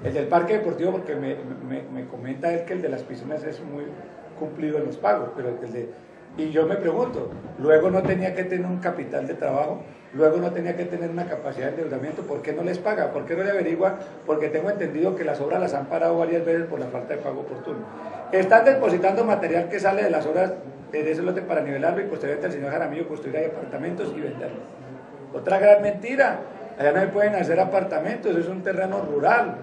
el del parque deportivo, porque me comenta él que el de las piscinas es muy cumplido en los pagos, pero y yo me pregunto, luego no tenía que tener un capital de trabajo, luego no tenía que tener una capacidad de endeudamiento, ¿por qué no les paga? ¿Por qué no le averigua? Porque tengo entendido que las obras las han parado varias veces por la falta de pago oportuno. Están depositando material que sale de las obras de ese lote para nivelarlo y posteriormente el señor Jaramillo construirá apartamentos y venderlos. Otra gran mentira, allá no se pueden hacer apartamentos, es un terreno rural.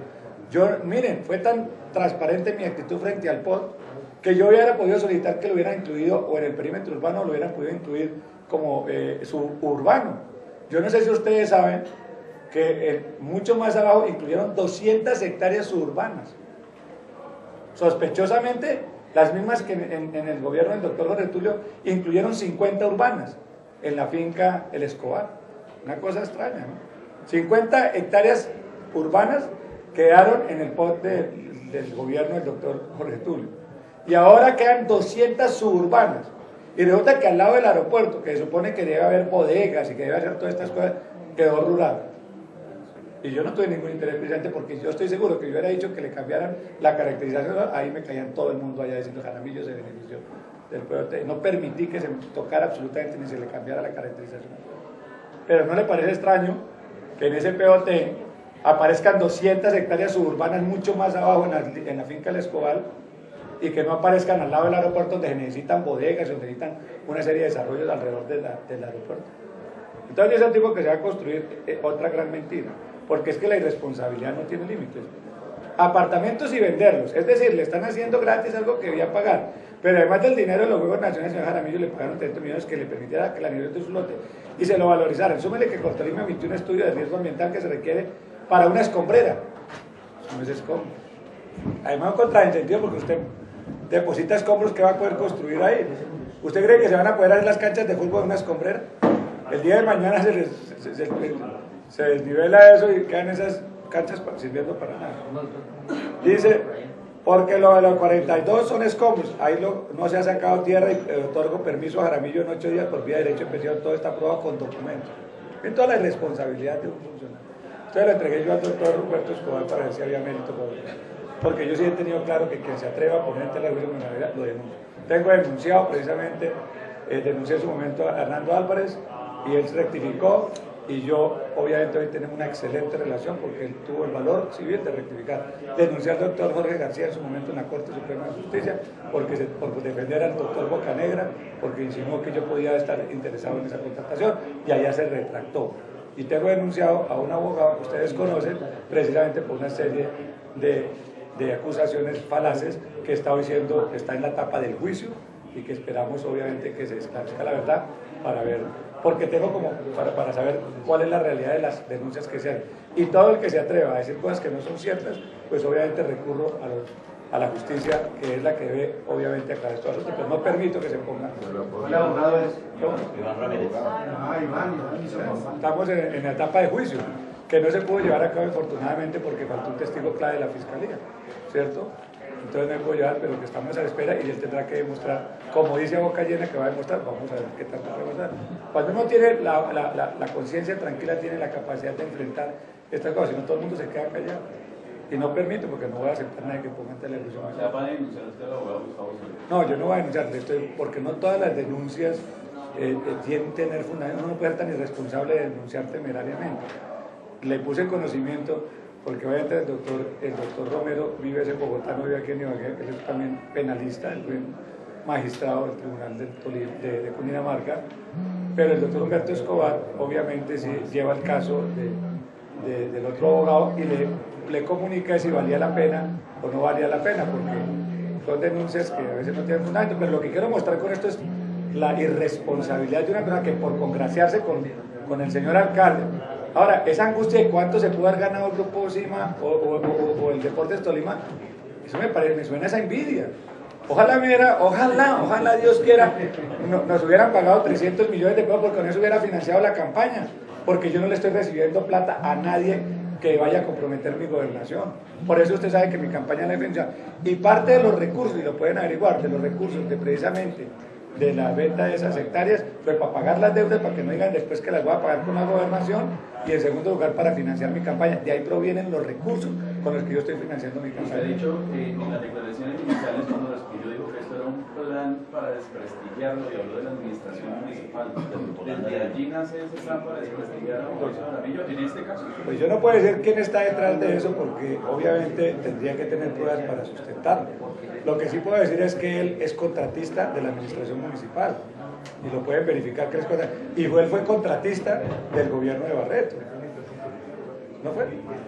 Miren, fue tan transparente mi actitud frente al POT que yo hubiera podido solicitar que lo hubieran incluido, o en el perímetro urbano lo hubieran podido incluir como suburbano. Yo no sé si ustedes saben que mucho más abajo incluyeron 200 hectáreas suburbanas. Sospechosamente, las mismas que en el gobierno del doctor Jorge Tulio incluyeron 50 urbanas en la finca El Escobar. Una cosa extraña, ¿no? 50 hectáreas urbanas quedaron en el POT del gobierno del doctor Jorge Tulio. Y ahora quedan 200 suburbanas. Y resulta que al lado del aeropuerto, que se supone que debe haber bodegas y que debe hacer todas estas cosas, quedó rural. Y yo no tuve ningún interés precisamente, porque yo estoy seguro que yo hubiera dicho que le cambiaran la caracterización, ahí me caían todo el mundo allá diciendo Jaramillo se benefició del POT. No permití que se tocara absolutamente ni se le cambiara la caracterización. Pero ¿no le parece extraño que en ese POT aparezcan 200 hectáreas suburbanas mucho más abajo en la finca El Escobar, y que no aparezcan al lado del aeropuerto, donde se necesitan bodegas, donde necesitan una serie de desarrollos alrededor del aeropuerto? Entonces yo digo que se va a construir otra gran mentira, porque es que la irresponsabilidad no tiene límites. Apartamentos y venderlos, es decir, le están haciendo gratis algo que debía pagar, pero además del dinero de los Juegos Nacionales, señor Jaramillo le pagaron 30 millones que le permitiera que la nivel de su lote y se lo valorizaran. Súmele que Costarima emitió un estudio de riesgo ambiental que se requiere para una escombrera. No es escombro. Además, un contrasentido, porque usted deposita escombros que va a poder construir ahí. ¿Usted cree que se van a poder hacer las canchas de fútbol en una escombrera? El día de mañana se desnivela eso y quedan esas canchas sirviendo para nada. Dice, porque lo de los 42 son escombros, ahí no se ha sacado tierra y otorgo permiso a Jaramillo en 8 días por vía de derecho de pensión, todo está aprobado con documentos. En toda la irresponsabilidad de un funcionario. Entonces lo entregué yo al doctor Humberto Escobar para ver si había mérito, porque yo sí he tenido claro que quien se atreva a poner ante la responsabilidad lo denuncio. Tengo denunciado precisamente, denuncié en su momento a Hernando Álvarez y él se rectificó, y yo obviamente hoy tenemos una excelente relación porque él tuvo el valor civil de rectificar. Denuncié al doctor Jorge García en su momento en la Corte Suprema de Justicia por defender al doctor Bocanegra, porque insinuó que yo podía estar interesado en esa contratación, y allá se retractó. Y tengo denunciado a un abogado que ustedes conocen precisamente por una serie de de acusaciones falaces que está en la etapa del juicio y que esperamos obviamente que se esclarezca la verdad para ver, porque tengo como para saber cuál es la realidad de las denuncias que se hacen. Y todo el que se atreva a decir cosas que no son ciertas, pues obviamente recurro a la justicia, que es la que debe obviamente aclarar estos asuntos, pero no permito que se pongan. ¿El abogado es? Iván Ramírez. Estamos en la etapa de juicio, que no se pudo llevar a cabo infortunadamente porque faltó un testigo clave de la Fiscalía, ¿cierto? Entonces no me puedo llevar, pero que estamos a la espera y él tendrá que demostrar, como dice a boca llena que va a demostrar, vamos a ver qué tanto va a demostrar. Cuando uno tiene la conciencia tranquila, tiene la capacidad de enfrentar estas cosas, si no todo el mundo se queda callado. Y no permito, porque no voy a aceptar nada que ponga en televisión. O sea, ¿va a denunciar usted al abogado Gustavo Soler? No, yo no voy a denunciar, porque no todas las denuncias tienen que tener fundamento. Uno no puede ser tan irresponsable de denunciar temerariamente. Le puse conocimiento, porque obviamente el doctor Romero vive en Bogotá, no vive aquí en Ibagué, él es también penalista, él fue magistrado del Tribunal de Cundinamarca, pero el doctor Humberto Escobar obviamente sí lleva el caso del otro abogado y le comunica si valía la pena o no valía la pena, porque son denuncias que a veces no tienen fundamento, pero lo que quiero mostrar con esto es la irresponsabilidad de una persona que por congraciarse con el señor alcalde. Ahora, esa angustia de cuánto se pudo haber ganado el Grupo Sima o el Deportes Tolima, eso me suena a esa envidia. Ojalá Dios quiera, nos hubieran pagado 300 millones de pesos porque con eso hubiera financiado la campaña, porque yo no le estoy recibiendo plata a nadie que vaya a comprometer mi gobernación. Por eso usted sabe que mi campaña la defensa y parte de los recursos, y lo pueden averiguar, de los recursos precisamente de la venta de esas hectáreas fue para pagar las deudas, para que no digan después que las voy a pagar con la gobernación, y en segundo lugar para financiar mi campaña. De ahí provienen los recursos con los que yo estoy financiando mi campaña. Usted ha dicho en las declaraciones iniciales cuando respondió dijo que esto era un plan para desprestigiarlo y habló de la administración municipal. ¿Desde allí nace ese plan para desprestigiar a Mauricio Jaramillo en este caso? Pues yo no puedo decir quién está detrás de eso porque obviamente tendría que tener pruebas para sustentarlo. Lo que sí puedo decir es que él es contratista de la administración municipal y lo pueden verificar que es contratista. Y él fue contratista del gobierno de Barreto. ¿No fue?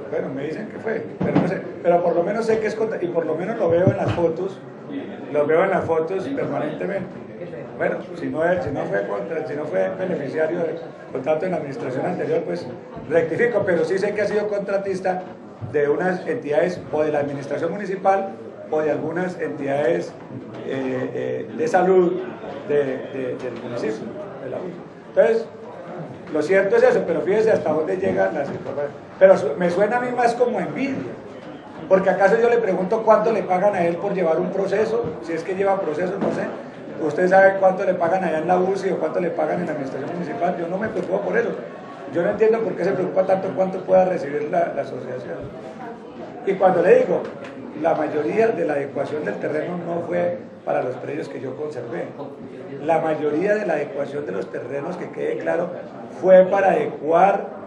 Bueno, me dicen que fue, pero no sé. Pero por lo menos sé que es contratista y por lo menos lo veo en las fotos, permanentemente. Bueno, si no fue beneficiario del contrato en la administración anterior, pues rectifico, pero sí sé que ha sido contratista de unas entidades o de la administración municipal o de algunas entidades de salud del municipio, de la UCE. Entonces, lo cierto es eso, pero fíjese hasta dónde llegan las informaciones. Pero me suena a mí más como envidia, porque acaso yo le pregunto cuánto le pagan a él por llevar un proceso, si es que lleva proceso, no sé. Usted sabe cuánto le pagan allá en la UCI o cuánto le pagan en la administración municipal. Yo no me preocupo por eso. Yo no entiendo por qué se preocupa tanto cuánto pueda recibir la asociación. Y cuando le digo, la mayoría de la adecuación del terreno no fue para los predios que yo conservé. La mayoría de la adecuación de los terrenos, que quede claro, fue para adecuar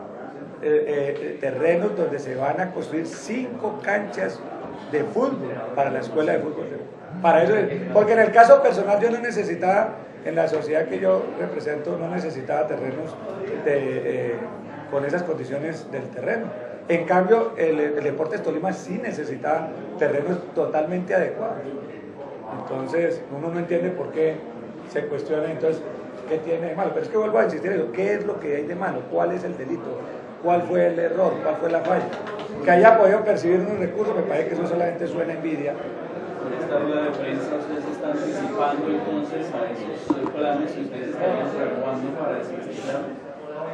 terrenos donde se van a construir 5 canchas de fútbol para la escuela de fútbol. Para eso, porque en el caso personal yo no necesitaba, en la sociedad que yo represento, no necesitaba terrenos con esas condiciones del terreno. En cambio, el Deportes Tolima sí necesitaba terrenos totalmente adecuados. Entonces, uno no entiende por qué se cuestiona, entonces, ¿qué tiene de malo? Pero es que vuelvo a insistir en eso, ¿qué es lo que hay de malo? ¿Cuál es el delito? ¿Cuál fue el error? ¿Cuál fue la falla? Que haya podido percibir unos recursos, me parece que eso solamente suena a envidia. Con esta rueda de prensa ustedes están anticipando entonces a esos planes que ustedes estarían fraguando para desprestigiar.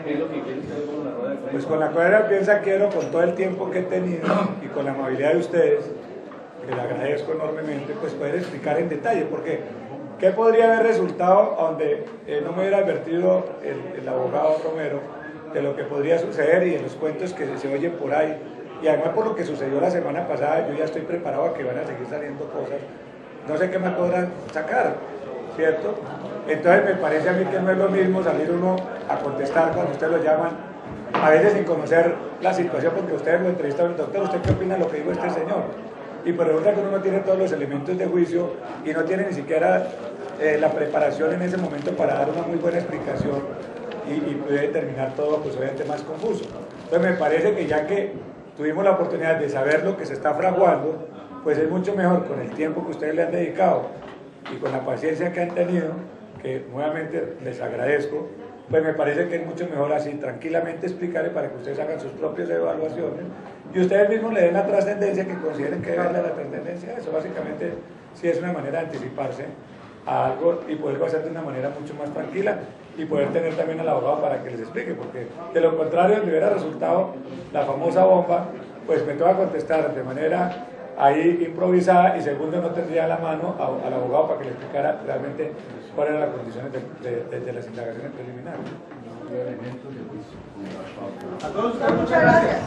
¿Qué es lo que quiere usted con la rueda de prensa? Pues con la rueda de prensa quiero, con todo el tiempo que he tenido y con la amabilidad de ustedes, que le agradezco enormemente, pues poder explicar en detalle, porque ¿qué podría haber resultado donde no me hubiera advertido el abogado Romero de lo que podría suceder y de los cuentos que se oyen por ahí? Y además por lo que sucedió la semana pasada, yo ya estoy preparado a que van a seguir saliendo cosas. No sé qué me podrán sacar, ¿cierto? Entonces me parece a mí que no es lo mismo salir uno a contestar cuando ustedes lo llaman, a veces sin conocer la situación, porque ustedes lo entrevistaron, doctor, ¿usted qué opina de lo que dijo este señor? Y por resulta que uno no tiene todos los elementos de juicio y no tiene ni siquiera la preparación en ese momento para dar una muy buena explicación y puede terminar todo pues obviamente más confuso. Entonces me parece que ya que tuvimos la oportunidad de saber lo que se está fraguando, pues es mucho mejor con el tiempo que ustedes le han dedicado y con la paciencia que han tenido, que nuevamente les agradezco, pues me parece que es mucho mejor así, tranquilamente explicarle para que ustedes hagan sus propias evaluaciones y ustedes mismos le den la trascendencia que consideren que debe darle la trascendencia. Eso básicamente sí es una manera de anticiparse a algo y poderlo hacer de una manera mucho más tranquila y poder tener también al abogado para que les explique, porque de lo contrario, si hubiera resultado la famosa bomba, pues me toca contestar de manera ahí improvisada y segundo no tendría a la mano al abogado para que le explicara realmente cuáles eran las condiciones de las indagaciones preliminares. A todos ustedes, muchas gracias.